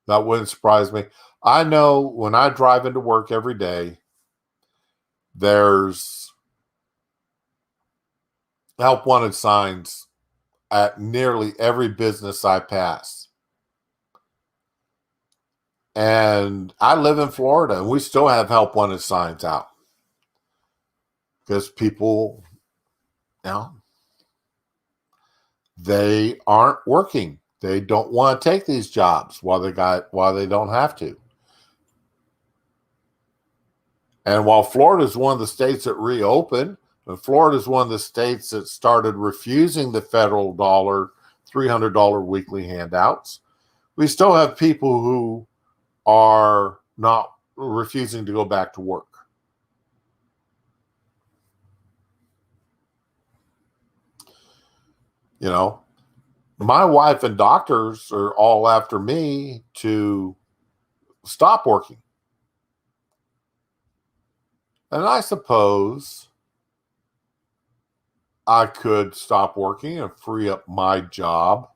That wouldn't surprise me. I know when I drive into work every day, there's help wanted signs at nearly every business I pass. And I live in Florida, and we still have help wanted signs out. Because people, they aren't working. They don't want to take these jobs while they don't have to. And while Florida is one of the states that reopened, and Florida is one of the states that started refusing the federal $300 weekly handouts, we still have people who are not refusing to go back to work. My wife and doctors are all after me to stop working. And I suppose I could stop working and free up my job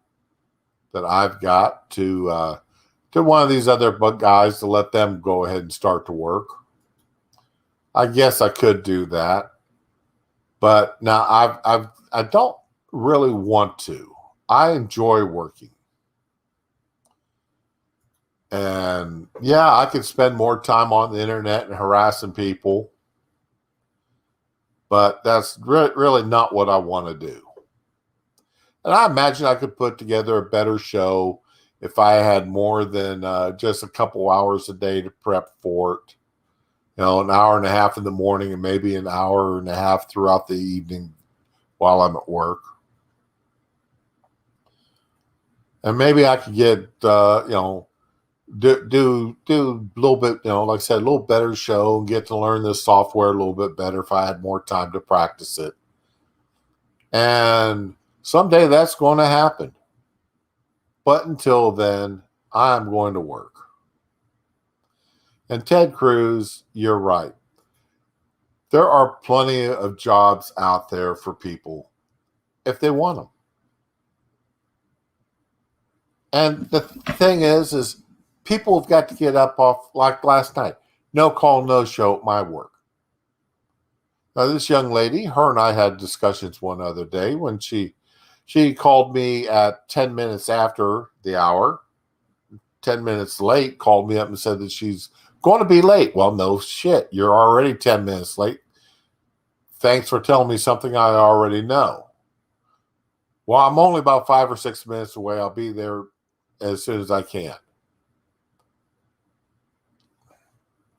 that I've got to one of these other guys to let them go ahead and start to work. I guess I could do that. But now I don't really want to. I enjoy working. And yeah, I could spend more time on the internet and harassing people. But that's really not what I want to do. And I imagine I could put together a better show if I had more than just a couple hours a day to prep for it. An hour and a half in the morning and maybe an hour and a half throughout the evening while I'm at work. And maybe I could get, do a little bit, like I said, a little better show and get to learn this software a little bit better if I had more time to practice it. And someday that's going to happen. But until then, I'm going to work. And Ted Cruz, you're right. There are plenty of jobs out there for people. if they want them. And the thing is people have got to get up off, like last night. No call, no show at my work. Now, this young lady, her and I had discussions one other day when she called me at 10 minutes after the hour, 10 minutes late, called me up and said that she's going to be late. Well, no shit. You're already 10 minutes late. Thanks for telling me something I already know. Well, I'm only about 5 or 6 minutes away. I'll be there as soon as I can.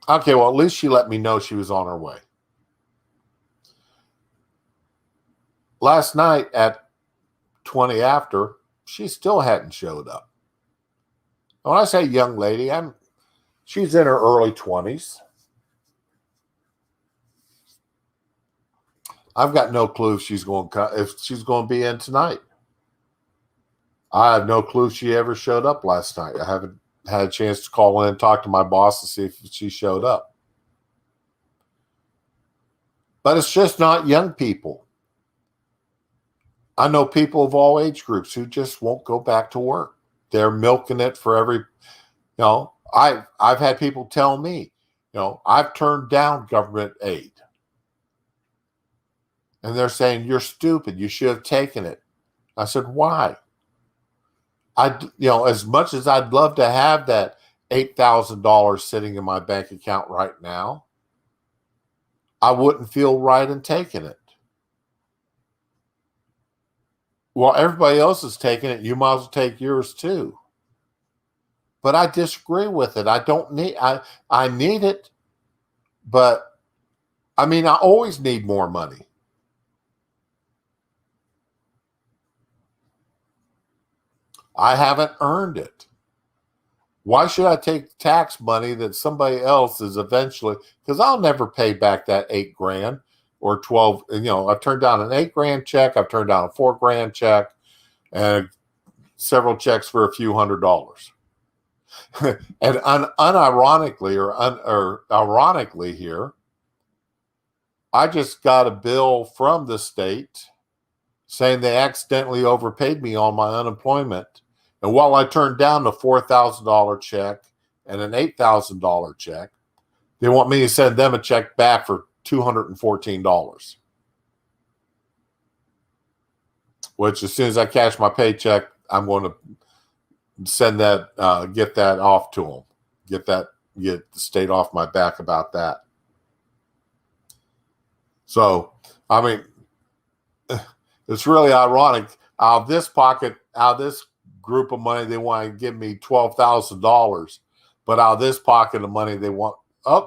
Okay, well, at least she let me know she was on her way. Last night at 20 after, she still hadn't showed up. When I say young lady, she's in her early 20s. I've got no clue if she's going to be in tonight. I have no clue if she ever showed up last night. I haven't had a chance to call in and talk to my boss to see if she showed up. But it's just not young people. I know people of all age groups who just won't go back to work. They're milking it for every, I've had people tell me, I've turned down government aid. And they're saying, you're stupid. You should have taken it. I said, why? As much as I'd love to have that $8,000 sitting in my bank account right now, I wouldn't feel right in taking it. Well, everybody else is taking it. You might as well take yours too. But I disagree with it. I need it, but I always need more money. I haven't earned it. Why should I take tax money that somebody else is eventually, because I'll never pay back that $8,000 or 12. I've turned down an $8,000 check. I've turned down a $4,000 check and several checks for a few $100s. And unironically or ironically here, I just got a bill from the state saying they accidentally overpaid me on my unemployment. And while I turned down the $4,000 check and an $8,000 check, they want me to send them a check back for $214. Which, as soon as I cash my paycheck, I'm going to send that, get that off to them. Get the state off my back about that. So, it's really ironic. Out of this group of money, they want to give me $12,000, but out of this pocket of money, they want,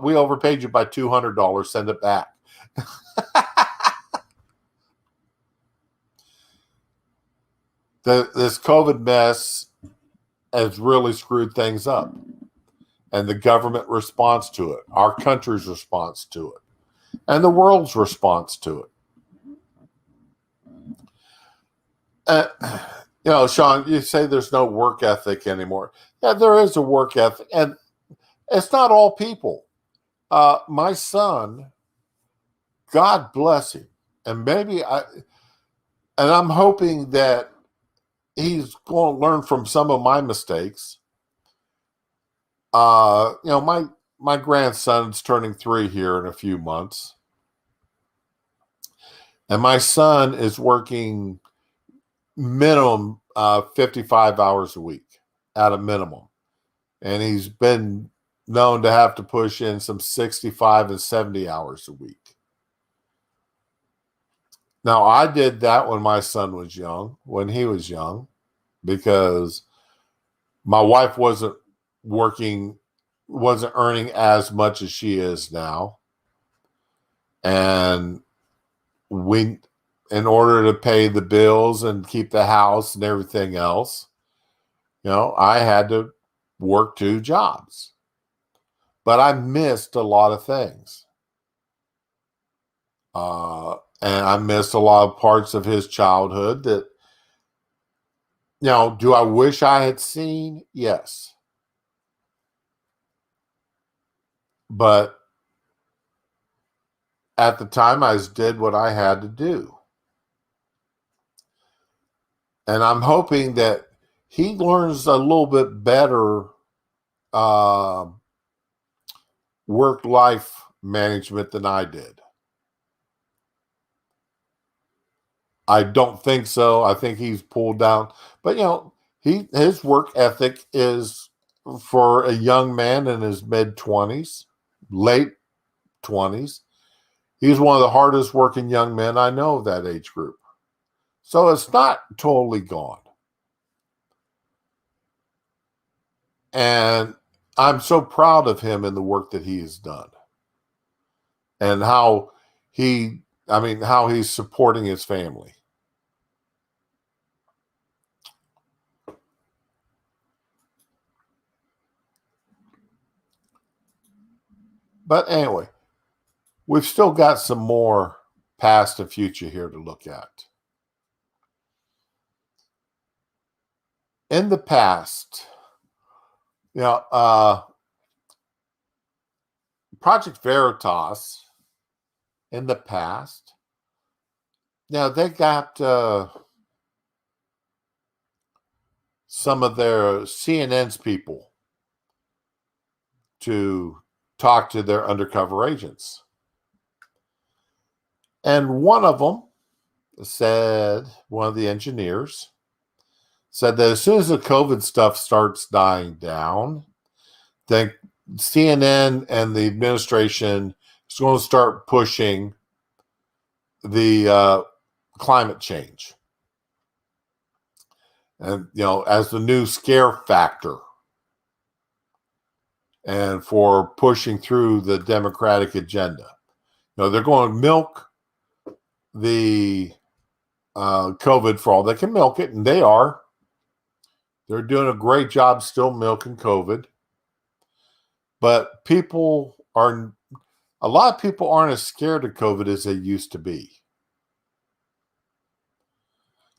we overpaid you by $200. Send it back. This COVID mess has really screwed things up, and the government response to it, our country's response to it, and the world's response to it. Sean, you say there's no work ethic anymore. Yeah, there is a work ethic, and it's not all people. My son, God bless him, and I'm hoping that he's going to learn from some of my mistakes. My grandson's turning 3 here in a few months, and my son is working minimum 55 hours a week at a minimum, and he's been known to have to push in some 65 and 70 hours a week. Now, I did that when my son was young, when he was young, because my wife wasn't earning as much as she is now, and in order to pay the bills and keep the house and everything else, I had to work 2 jobs. But I missed a lot of things. And I missed a lot of parts of his childhood that, do I wish I had seen? Yes. But at the time, I just did what I had to do. And I'm hoping that he learns a little bit better work-life management than I did. I don't think so. I think he's pulled down. But, his work ethic is for a young man in his mid-20s, late 20s. He's one of the hardest working young men I know of that age group. So it's not totally gone. And I'm so proud of him and the work that he has done. And how he's supporting his family. But anyway, we've still got some more past and future here to look at. In the past, Project Veritas, in the past, they got some of their CNN's people to talk to their undercover agents. And one of them one of the engineers said that as soon as the COVID stuff starts dying down, then CNN and the administration is going to start pushing the climate change. And, as the new scare factor and for pushing through the Democratic agenda. They're going to milk the COVID for all they can milk it, and they are. They're doing a great job still milking COVID. But a lot of people aren't as scared of COVID as they used to be.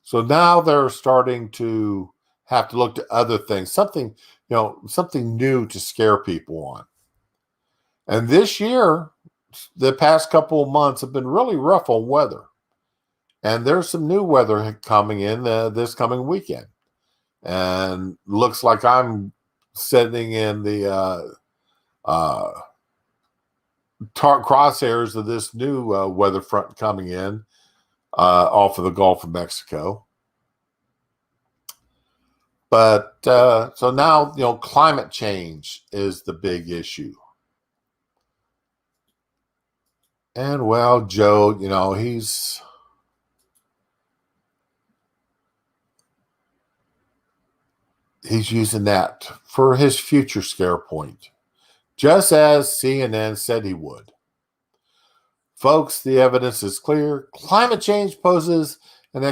So now they're starting to have to look to other things, something new to scare people on. And this year, the past couple of months have been really rough on weather. And there's some new weather coming in this coming weekend. And looks like I'm sitting in the crosshairs of this new weather front coming in off of the Gulf of Mexico. But so now, climate change is the big issue. And well, Joe, he's using that for his future scare point, just as CNN said he would. Folks, the evidence is clear. Climate change poses an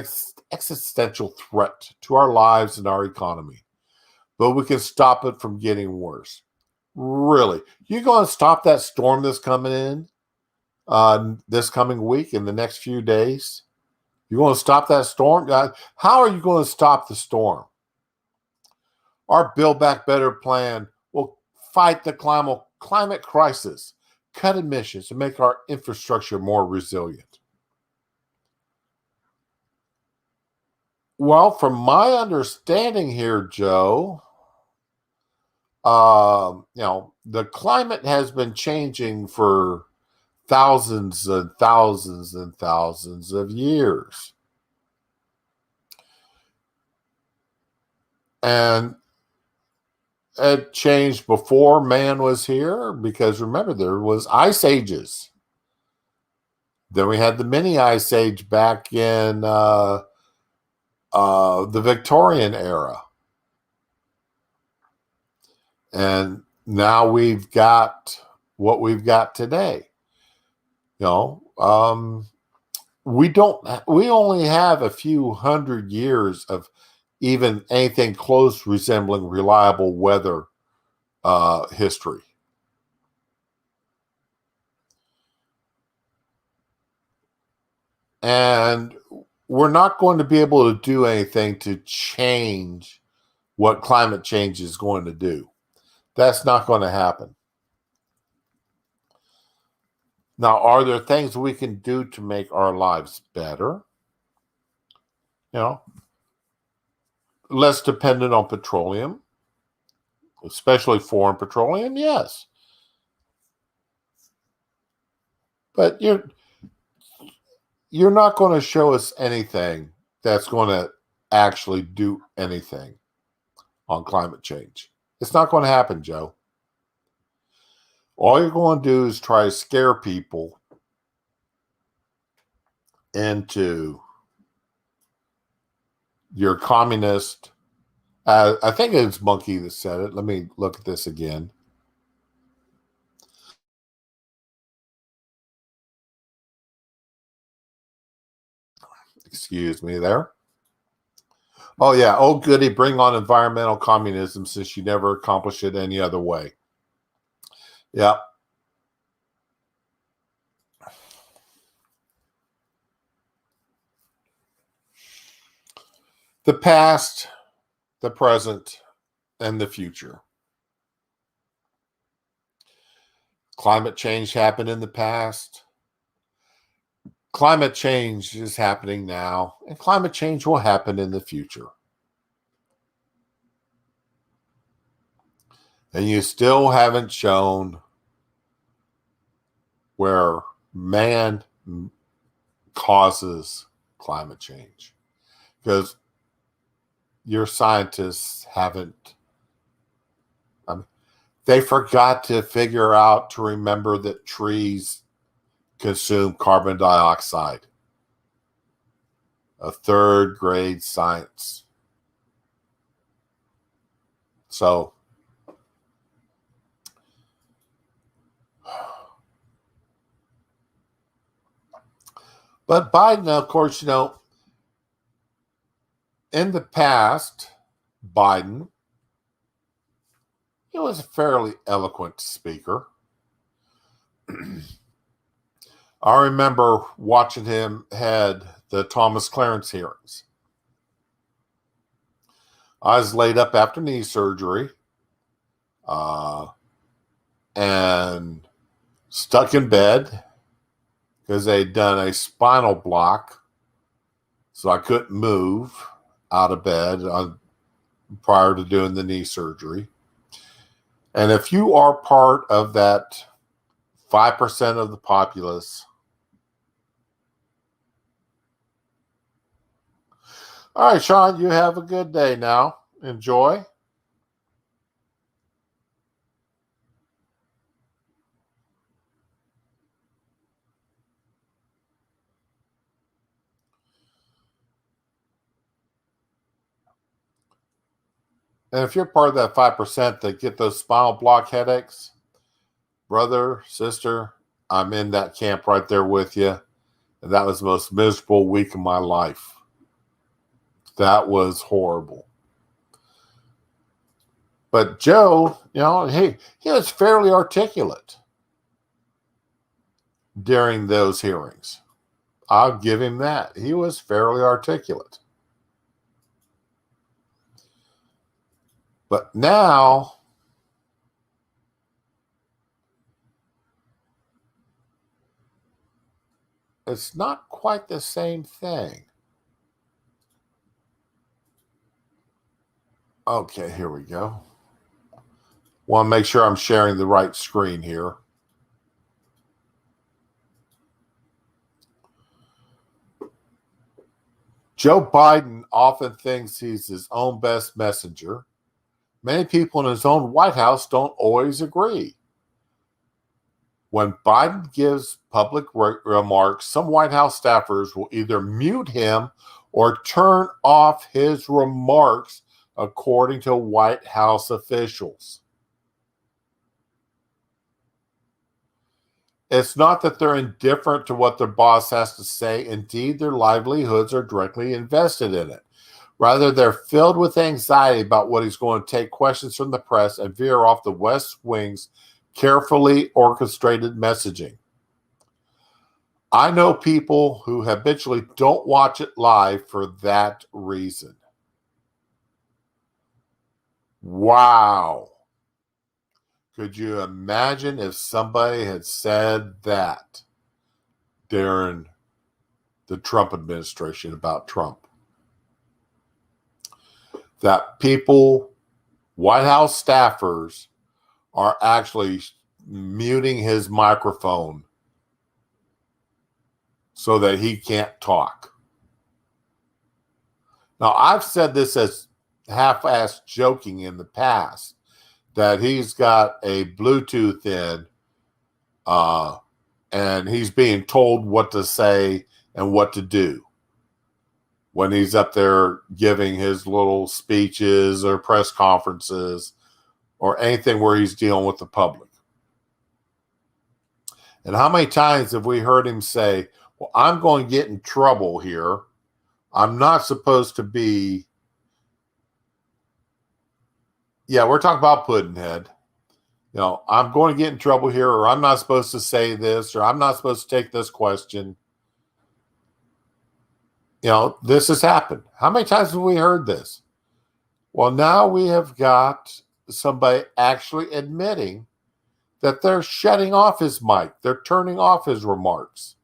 existential threat to our lives and our economy, but we can stop it from getting worse. Really? You going to stop that storm that's coming in this coming week in the next few days? You going to stop that storm? How are you going to stop the storm? Our Build Back Better plan will fight the climate crisis, cut emissions, and make our infrastructure more resilient. Well, from my understanding here, Joe, the climate has been changing for thousands and thousands and thousands of years. And it changed before man was here, because remember, there was ice ages. Then we had the mini ice age back in the Victorian era. And now we've got what we've got today. We only have a few hundred years of even anything close resembling reliable weather history. And we're not going to be able to do anything to change what climate change is going to do. That's not going to happen. Now, are there things we can do to make our lives better? less dependent on petroleum, especially foreign petroleum? Yes. But you're not going to show us anything that's going to actually do anything on climate change. It's not going to happen, Joe. All you're going to do is try to scare people into your communist. I think it's Monkey that said it. Let me look at this again. Excuse me there. Oh, yeah. Oh, goody. Bring on environmental communism since you never accomplish it any other way. Yeah. The past, the present, and the future. Climate change happened in the past. Climate change is happening now, and climate change will happen in the future. And you still haven't shown where man causes climate change, because your scientists haven't. They forgot to figure out to remember that trees consume carbon dioxide. A third grade science. So, but Biden, of course, in the past, Biden, he was a fairly eloquent speaker. I remember watching him had the Thomas Clarence hearings. I was laid up after knee surgery and stuck in bed because they'd done a spinal block, so I couldn't move out of bed prior to doing the knee surgery. And if you are part of that 5% of the populace, all right, Sean, you have a good day now. Enjoy. And if you're part of that 5% that get those spinal block headaches, brother, sister, I'm in that camp right there with you. And that was the most miserable week of my life. That was horrible. But Joe, he was fairly articulate during those hearings. I'll give him that. He was fairly articulate. But now, it's not quite the same thing. Okay, here we go. Want to make sure I'm sharing the right screen here. Joe Biden often thinks he's his own best messenger. Many people in his own White House don't always agree. When Biden gives public remarks, some White House staffers will either mute him or turn off his remarks, according to White House officials. It's not that they're indifferent to what their boss has to say. Indeed, their livelihoods are directly invested in it. Rather, they're filled with anxiety about what he's going to take questions from the press and veer off the West Wing's carefully orchestrated messaging. I know people who habitually don't watch it live for that reason. Wow. Could you imagine if somebody had said that during the Trump administration about Trump? that people, White House staffers, are actually muting his microphone so that he can't talk. Now, I've said this as half-assed joking in the past, that he's got a Bluetooth in, and he's being told what to say and what to do when he's up there giving his little speeches or press conferences or anything where he's dealing with the public. And how many times have we heard him say, well, I'm going to get in trouble here. I'm not supposed to be. Yeah, we're talking about Puddinhead. You know, I'm going to get in trouble here, or I'm not supposed to say this, or I'm not supposed to take this question. You know, this has happened. How many times have we heard this? Well, now we have got somebody actually admitting that they're shutting off his mic. They're turning off his remarks.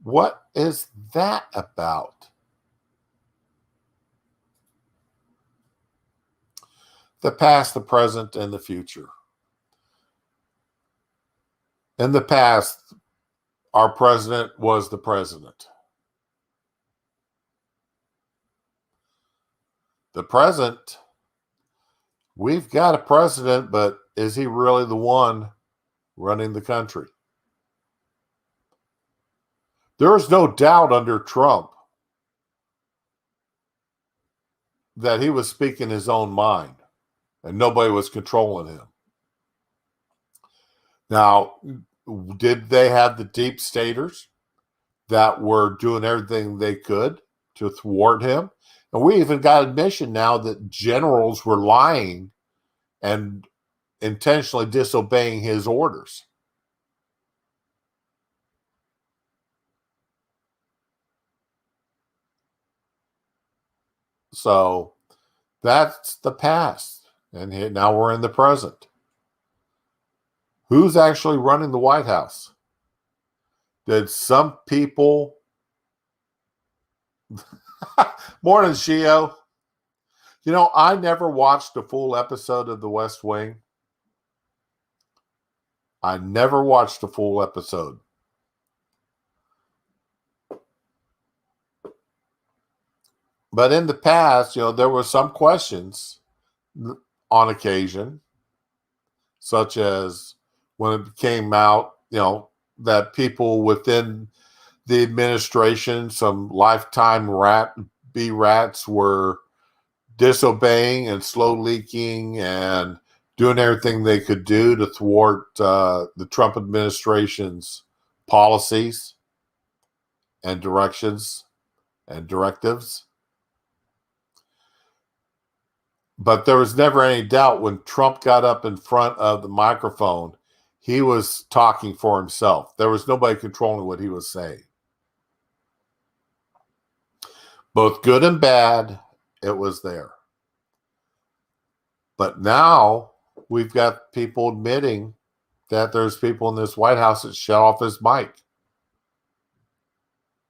What is that about? The past, the present, and the future. In the past, our president was the president. The present, we've got a president, but is he really the one running the country? There is no doubt under Trump that he was speaking his own mind and nobody was controlling him. Now, did they have the deep staters that were doing everything they could to thwart him? And we even got admission now that generals were lying and intentionally disobeying his orders. So that's the past. And now we're in the present. Who's actually running the White House? Did some people... Morning, Shio. You know, I never watched a full episode of The West Wing. I never watched a full episode. But in the past, you know, there were some questions on occasion, such as when it came out, you know, that people within the administration, some lifetime B-rats were disobeying and slow leaking and doing everything they could do to thwart the Trump administration's policies and directions and directives. But there was never any doubt when Trump got up in front of the microphone, he was talking for himself. There was nobody controlling what he was saying. Both good and bad, it was there. But now we've got people admitting that there's people in this White House that shut off his mic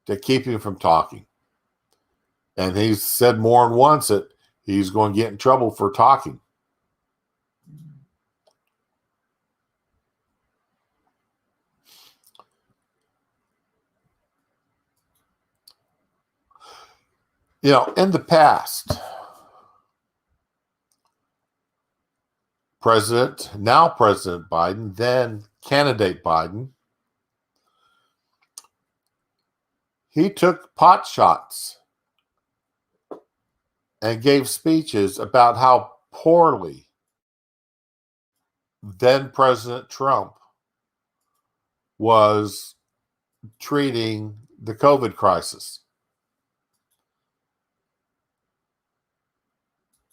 to keep him from talking. And he's said more than once that he's going to get in trouble for talking. You know, in the past, now President Biden, then candidate Biden, he took pot shots and gave speeches about how poorly then President Trump was treating the COVID crisis.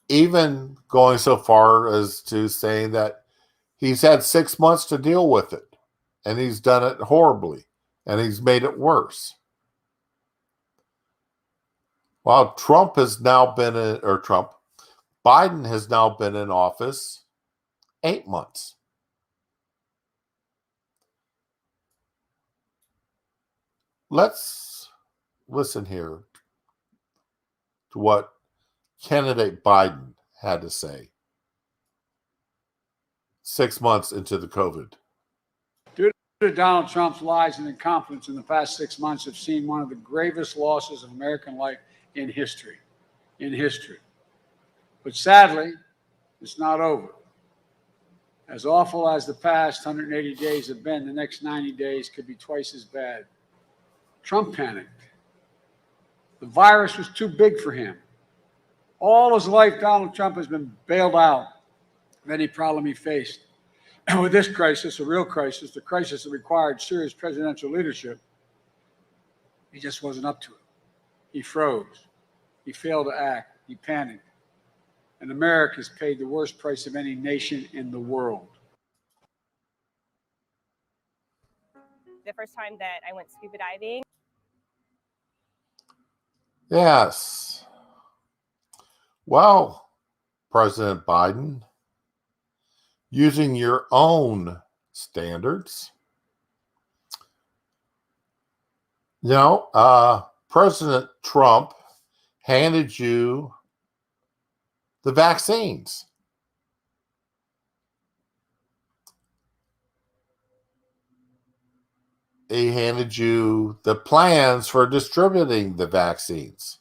Even going so far as to saying that he's had 6 months to deal with it, and he's done it horribly, and he's made it worse. While Biden has now been in office 8 months. let's listen here to what candidate Biden had to say 6 months into the COVID. Due to Donald Trump's lies and incompetence in the past 6 months, have seen one of the gravest losses of American life in history. But sadly, it's not over. As awful as the past 180 days have been, the next 90 days could be twice as bad. Trump panicked. The virus was too big for him. All his life, Donald Trump has been bailed out of any problem he faced. And with this crisis, a real crisis, the crisis that required serious presidential leadership, he just wasn't up to it. He froze. He failed to act. He panicked. And America's paid the worst price of any nation in the world. The first time that I went scuba diving. Yes. Well, President Biden, using your own standards, President Trump handed you the vaccines. He handed you the plans for distributing the vaccines.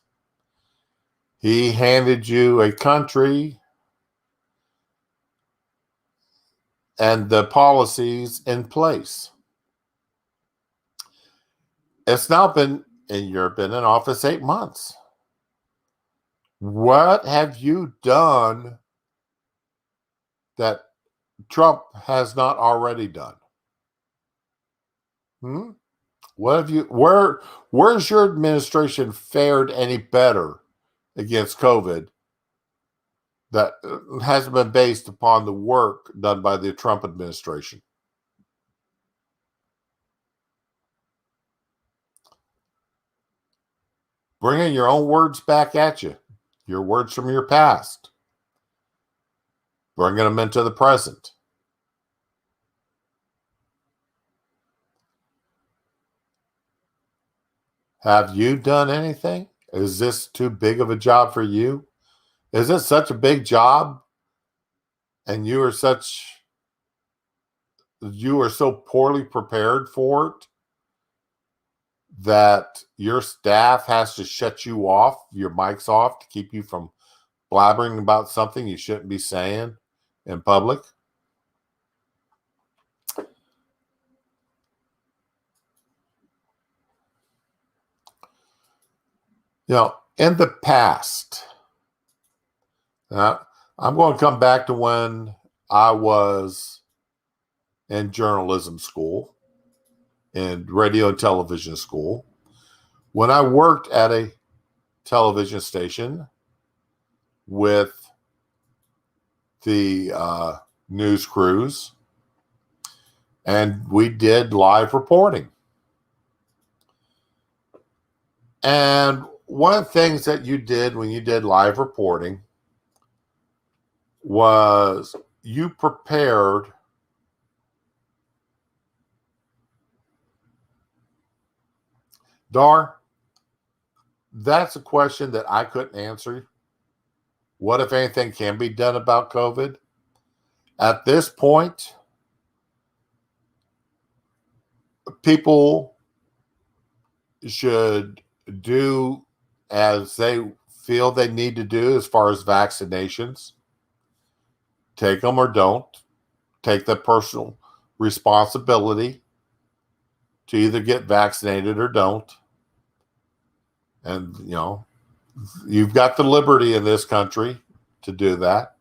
He handed you a country and the policies in place. It's now been, and you've been in office 8 months. What have you done that Trump has not already done? What have you? Where's your administration fared any better against COVID that hasn't been based upon the work done by the Trump administration? Bringing your own words back at you, your words from your past, bringing them into the present. Have you done anything? Is this too big of a job for you? Is it such a big job and you are so poorly prepared for it that your staff has to shut you off, your mics off, to keep you from blabbering about something you shouldn't be saying in public? In the past, I'm going to come back to when I was in journalism school, in radio and television school. When I worked at a television station with the news crews, and we did live reporting. And one of the things that you did when you did live reporting was you prepared Dar, that's a question that I couldn't answer. What, if anything, can be done about COVID? At this point, people should do as they feel they need to do as far as vaccinations. Take them or don't. Take the personal responsibility to either get vaccinated or don't. And, you've got the liberty in this country to do that.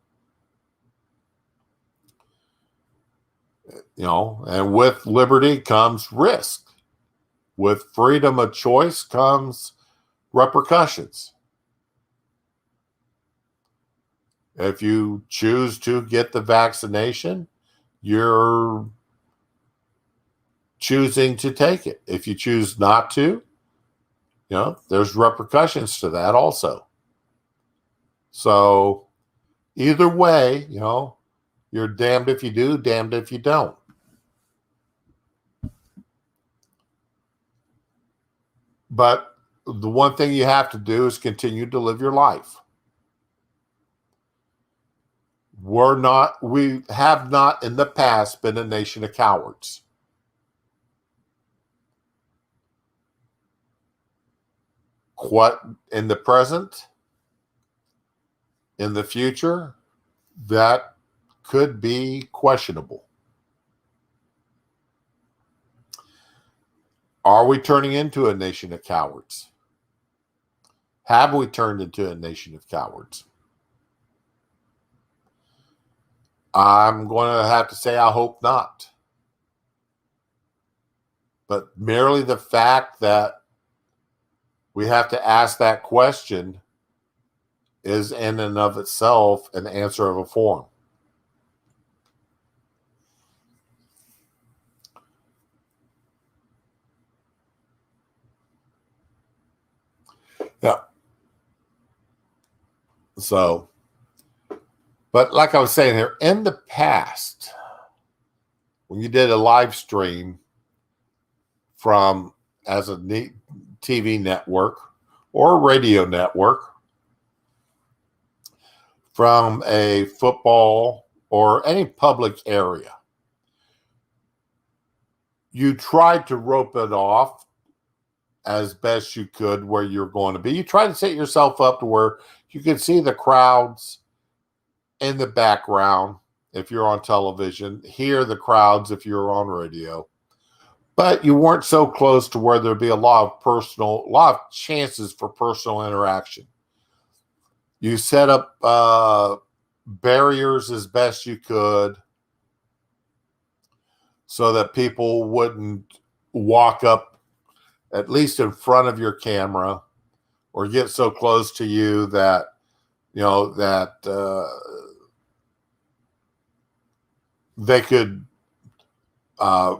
And with liberty comes risk. With freedom of choice comes repercussions. If you choose to get the vaccination, you're choosing to take it. If you choose not to, there's repercussions to that also. So either way, you're damned if you do, damned if you don't. But the one thing you have to do is continue to live your life. We have not in the past been a nation of cowards. What in the present, in the future, that could be questionable. Are we turning into a nation of cowards? Have we turned into a nation of cowards? I'm going to have to say I hope not. But merely the fact that we have to ask that question is in and of itself an answer of a form. Yeah. So, but like I was saying here, in the past, when you did a live stream from as a TV network or a radio network from a football or any public area, you tried to rope it off as best you could where you're going to be. You try to set yourself up to where you can see the crowds in the background if you're on television, hear the crowds if you're on radio. But you weren't so close to where there'd be a lot of chances for personal interaction. You set up barriers as best you could so that people wouldn't walk up at least in front of your camera or get so close to you that, they could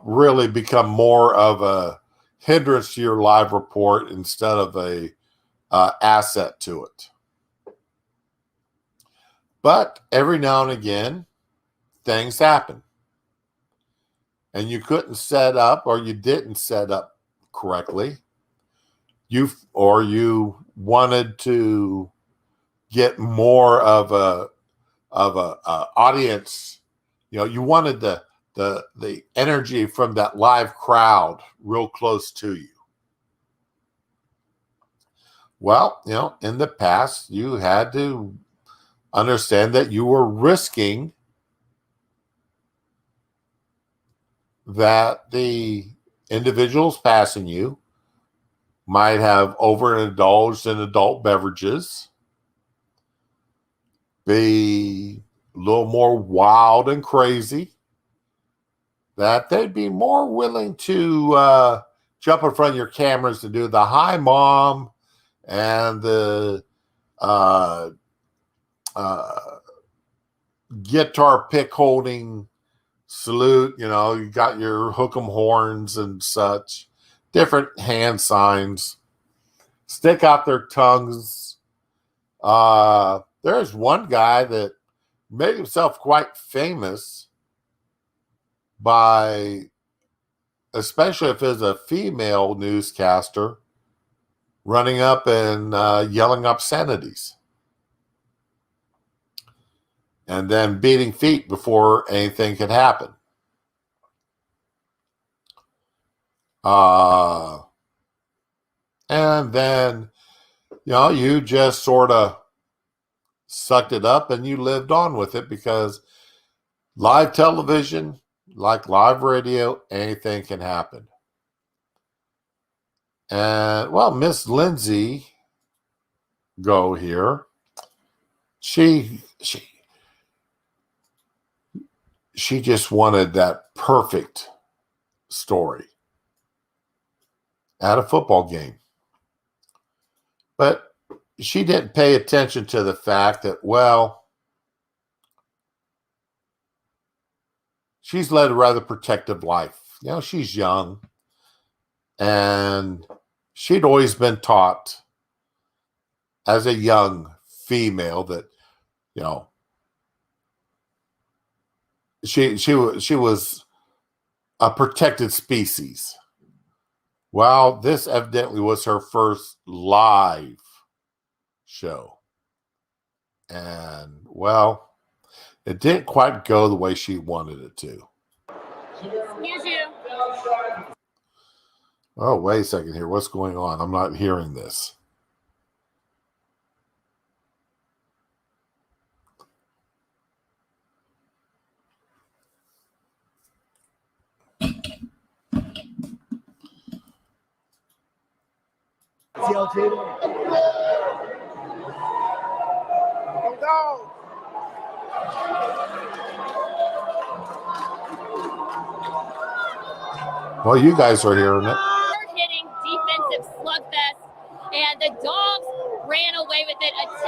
really become more of a hindrance to your live report instead of a asset to it. But every now and again, things happen. And you couldn't set up, or you didn't set up correctly. You wanted to get more of a audience. You wanted the energy from that live crowd real close to you. Well, in the past, you had to understand that you were risking that the individuals passing you might have overindulged in adult beverages, be a little more wild and crazy, that they'd be more willing to jump in front of your cameras to do the hi mom and the guitar pick holding salute. You got your hook 'em horns and such, different hand signs, stick out their tongues. There's one guy that made himself quite famous by, especially if it's a female newscaster, running up and yelling obscenities and then beating feet before anything could happen. And then, you just sort of sucked it up and you lived on with it, because live television, like live radio, anything can happen. And, Miss Lindsay Go here, she just wanted that perfect story at a football game. But she didn't pay attention to the fact that, she's led a rather protective life. She's young, and she'd always been taught as a young female that, she was a protected species, Well, this evidently was her first live show. And, well, it didn't quite go the way she wanted it to. Excuse you. Oh, wait a second here. What's going on? I'm not hearing this. Well, you guys are hearing it. Hitting defensive slugfest, and the Dogs ran away with it. A 10-3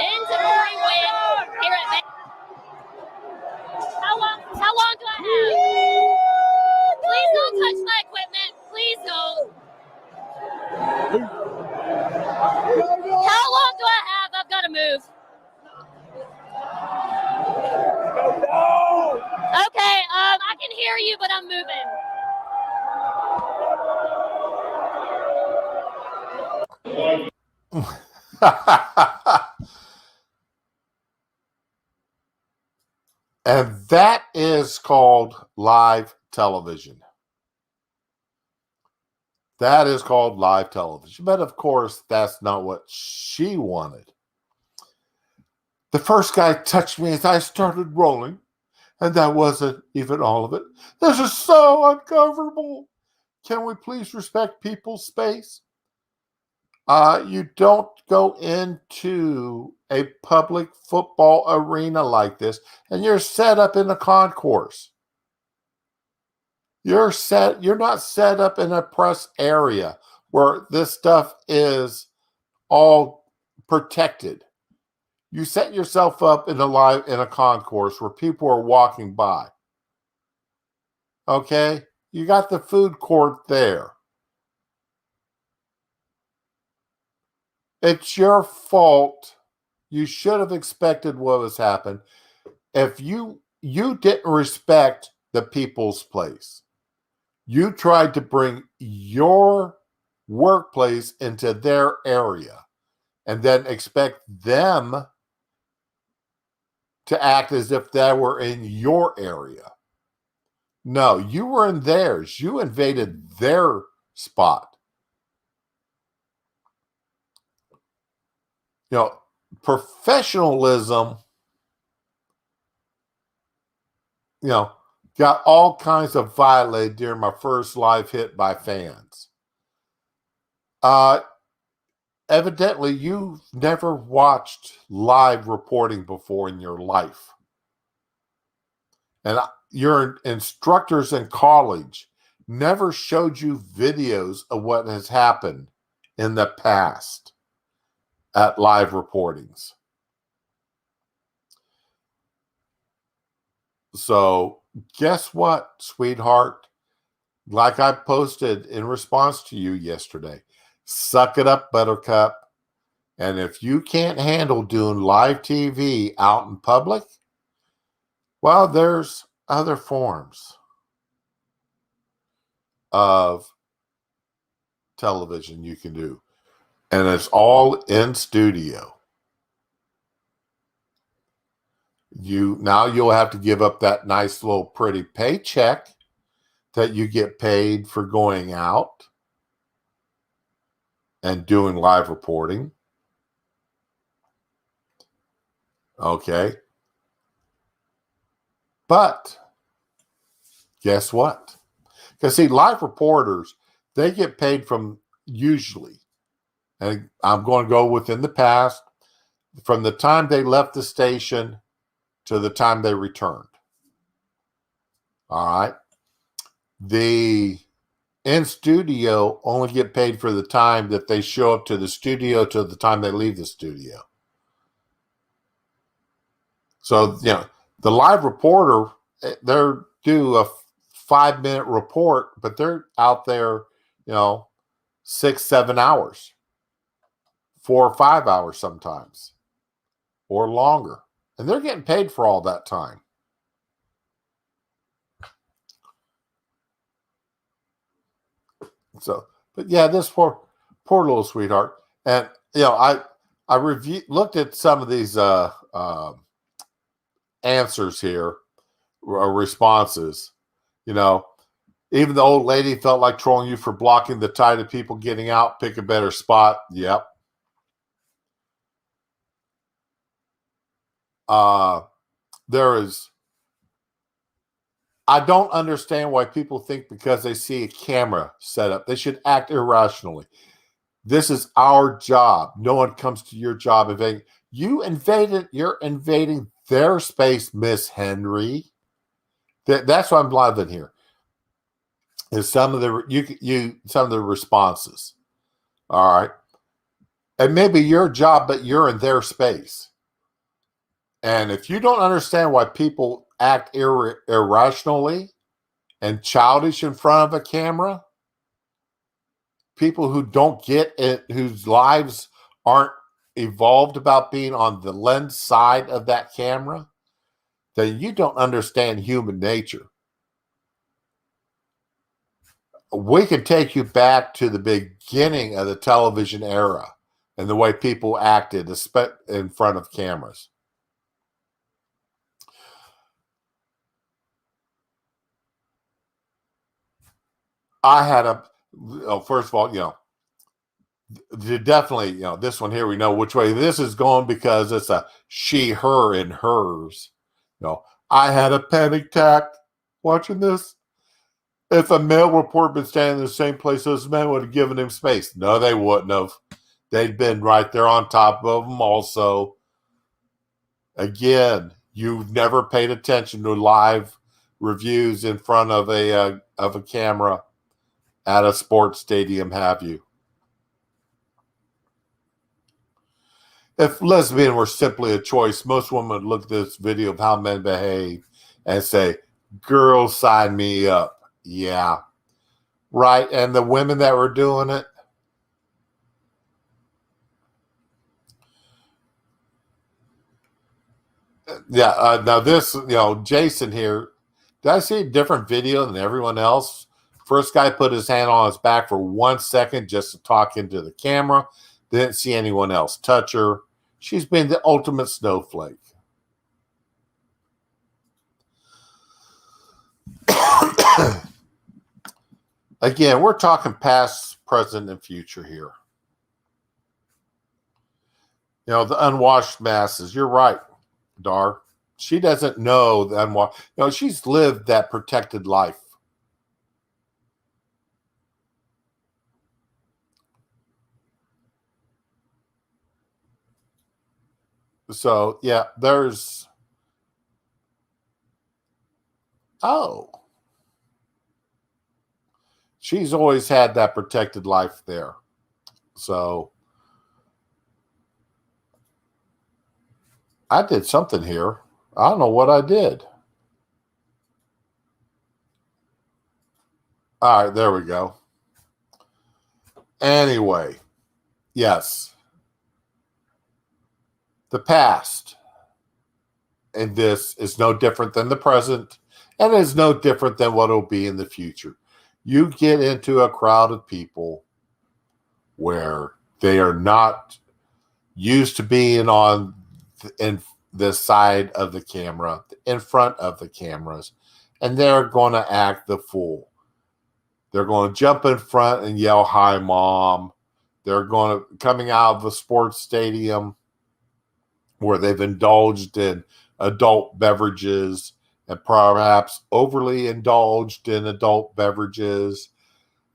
win here at Vegas. How long do I have? Please don't touch my equipment. Please don't. How long do I have? I've got to move. Okay, I can hear you, but I'm moving. And that is called live television. That is called live television. But of course, that's not what she wanted. The first guy touched me as I started rolling, and that wasn't even all of it. This is so uncomfortable. Can we please respect people's space? You don't go into a public football arena like this, and you're set up in a concourse. You're not set up in a press area where this stuff is all protected. You set yourself up in a concourse where people are walking by. Okay? You got the food court there. It's your fault. You should have expected what was happened. If you didn't respect the people's place, you tried to bring your workplace into their area and then expect them to act as if they were in your area. No, you were in theirs. You invaded their spot. You know, professionalism, got all kinds of violated during my first live hit by fans. Evidently, you've never watched live reporting before in your life. And your instructors in college never showed you videos of what has happened in the past at live reportings. So guess what, sweetheart? Like I posted in response to you yesterday, suck it up, buttercup. And if you can't handle doing live TV out in public, well, there's other forms of television you can do. And it's all in studio. You'll have to give up that nice little pretty paycheck that you get paid for going out and doing live reporting. Okay. But guess what? Because see, live reporters, they get paid from usually, and I'm going to go within the past, from the time they left the station to the time they returned. All right. The in studio only get paid for the time that they show up to the studio to the time they leave the studio. So, the live reporter, they're due a 5-minute report, but they're out there, 6-7 hours, 4 or 5 hours sometimes, or longer. And they're getting paid for all that time. So, But yeah, this poor little sweetheart. And I looked at some of these answers here, responses. You know, even the old lady felt like trolling you for blocking the tide of people getting out. Pick a better spot. Yep. There is. I don't understand why people think because they see a camera set up, they should act irrationally. This is our job. No one comes to your job invading. You're invading their space, Miss Henry. That's what I'm loving here. Is some of the responses. All right. It may be your job, but you're in their space. And if you don't understand why people act irrationally and childish in front of a camera, people who don't get it, whose lives aren't evolved about being on the lens side of that camera, then you don't understand human nature. We can take you back to the beginning of the television era and the way people acted in front of cameras. I had first of all, definitely, this one here, we know which way this is going because it's a she, her, and hers. I had a panic attack watching this. If a male report been standing in the same place as men, would have given him space. No, they wouldn't have. They'd been right there on top of him also. Again, you've never paid attention to live reviews in front of a camera at a sports stadium, have you? If lesbian were simply a choice, most women would look at this video of how men behave and say, girls, sign me up. Yeah. Right. And the women that were doing it, yeah. Now this, Jason here, did I see a different video than everyone else? First guy put his hand on his back for 1 second just to talk into the camera. Didn't see anyone else touch her. She's been the ultimate snowflake. Again, we're talking past, present, and future here. The unwashed masses. You're right, Dar. She doesn't know the unwashed. She's lived that protected life. So, yeah, there's... Oh. She's always had that protected life there. So, I did something here. I don't know what I did. All right, there we go. Anyway, yes. The past in this is no different than the present, and is no different than what will be in the future. You get into a crowd of people where they are not used to being in the side of the camera, in front of the cameras, and they're going to act the fool. They're going to jump in front and yell, "Hi, Mom." They're coming out of the sports stadium where they've indulged in adult beverages and perhaps overly indulged in adult beverages,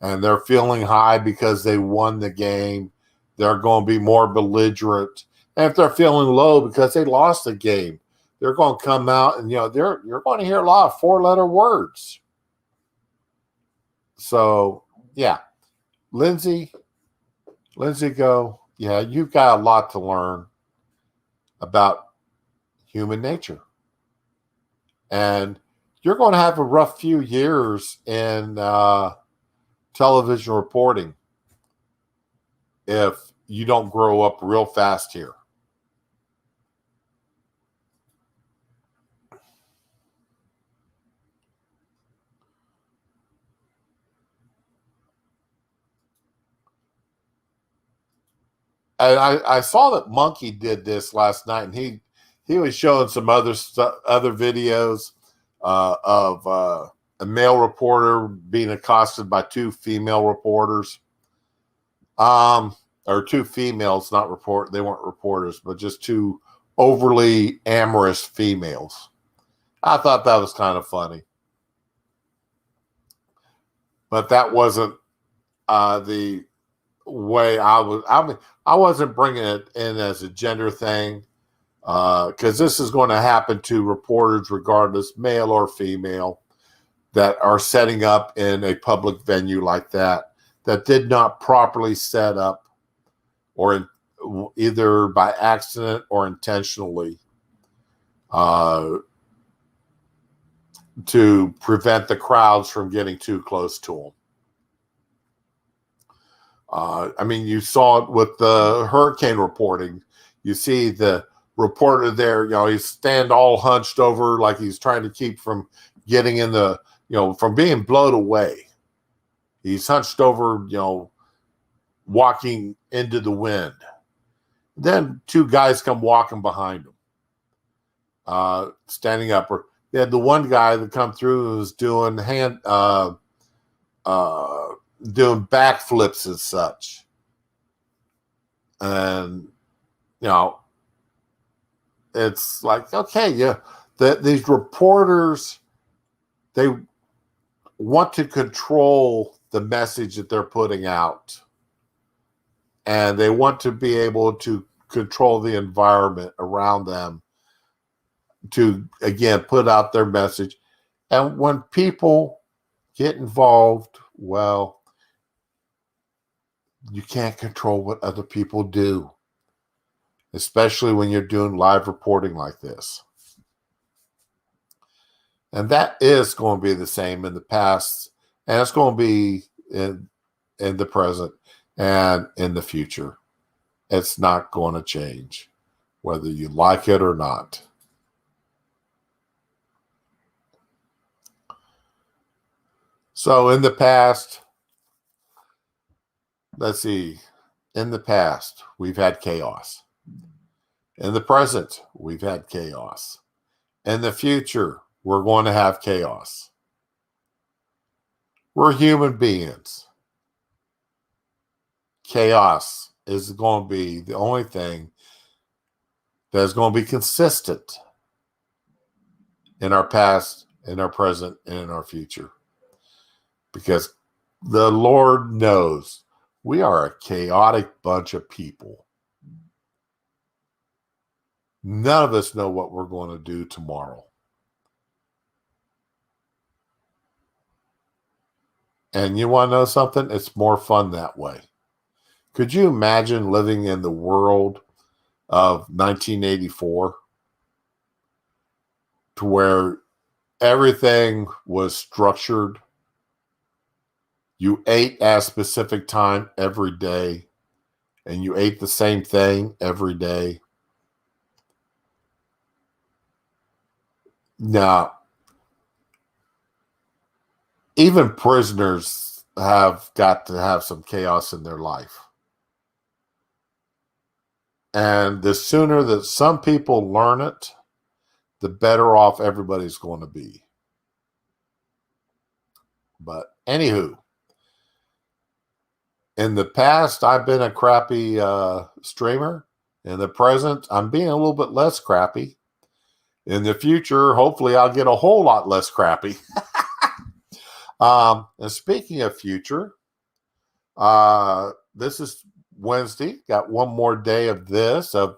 and they're feeling high because they won the game. They're going to be more belligerent. And if they're feeling low because they lost the game, they're going to come out and, you're going to hear a lot of 4-letter words. So, yeah. Lindsay, go, yeah, you've got a lot to learn about human nature. And you're going to have a rough few years in television reporting if you don't grow up real fast here. I saw that Monkey did this last night, and he was showing some other videos of a male reporter being accosted by two female reporters, or two females, they weren't reporters, but just two overly amorous females. I thought that was kind of funny, but that wasn't the way I was. I wasn't bringing it in as a gender thing, because this is going to happen to reporters, regardless, male or female, that are setting up in a public venue like that did not properly set up, or either by accident or intentionally, to prevent the crowds from getting too close to them. I mean, you saw it with the hurricane reporting. You see the reporter there, he's stand all hunched over like he's trying to keep from getting in the, from being blown away. He's hunched over, walking into the wind. Then two guys come walking behind him, standing up. They had the one guy that come through who was doing doing backflips and such. And, it's like, okay, yeah, these reporters, they want to control the message that they're putting out. And they want to be able to control the environment around them to, again, put out their message. And when people get involved, well, you can't control what other people do, especially when you're doing live reporting like this. And that is going to be the same in the past, and it's going to be in the present and in the future. It's not going to change, whether you like it or not. So in the past, let's see, in the past, we've had chaos. In the present, we've had chaos. In the future, we're going to have chaos. We're human beings. Chaos is going to be the only thing that's going to be consistent in our past, in our present, and in our future. Because the Lord knows we are a chaotic bunch of people. None of us know what we're going to do tomorrow. And you want to know something? It's more fun that way. Could you imagine living in the world of 1984 to where everything was structured? You ate at a specific time every day, and you ate the same thing every day. Now, even prisoners have got to have some chaos in their life. And the sooner that some people learn it, the better off everybody's going to be. But anywho, in the past, I've been a crappy streamer. In the present, I'm being a little bit less crappy. In the future, hopefully, I'll get a whole lot less crappy. And speaking of future, this is Wednesday. Got one more day of this, of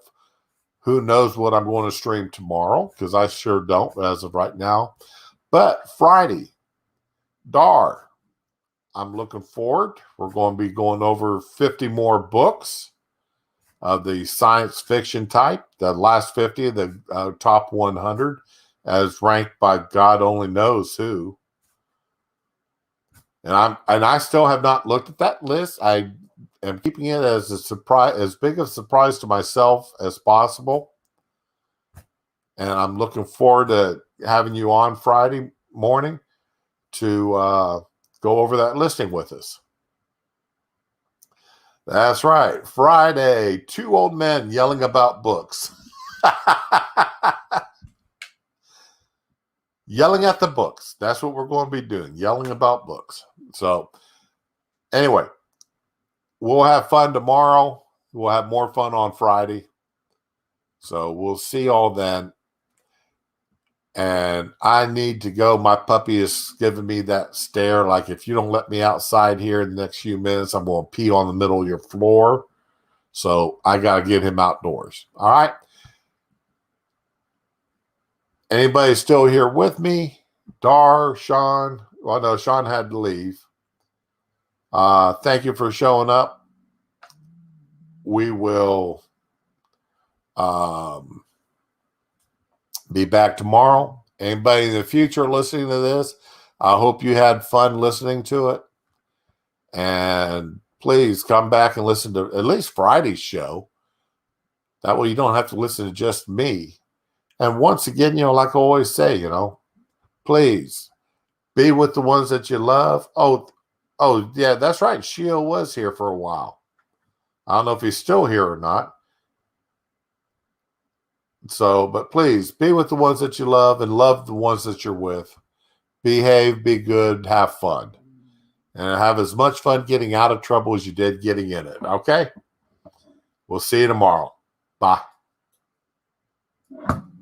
who knows what I'm going to stream tomorrow, because I sure don't as of right now. But Friday, DAR, I'm looking forward. We're going to be going over 50 more books of the science fiction type, the last 50, the top 100, as ranked by God only knows who. And I still have not looked at that list. I am keeping it as a surprise, as big of a surprise to myself as possible. And I'm looking forward to having you on Friday morning to go over that listing with us. That's right. Friday, two old men yelling about books. Yelling at the books. That's what we're going to be doing. Yelling about books. So, anyway, we'll have fun tomorrow. We'll have more fun on Friday. So, we'll see y'all then. And I need to go. My puppy is giving me that stare like, if you don't let me outside here in the next few minutes, I'm going to pee on the middle of your floor. So, I got to get him outdoors. All right. Anybody still here with me? Dar, Sean. Well, no, Sean had to leave. Thank you for showing up. We will be back tomorrow. Anybody in the future listening to this, I hope you had fun listening to it. And please come back and listen to at least Friday's show. That way you don't have to listen to just me. And once again, like I always say, please be with the ones that you love. Oh, yeah, that's right. Shio was here for a while. I don't know if he's still here or not. So, but please be with the ones that you love and love the ones that you're with. Behave, be good, have fun. And have as much fun getting out of trouble as you did getting in it. Okay? We'll see you tomorrow. Bye.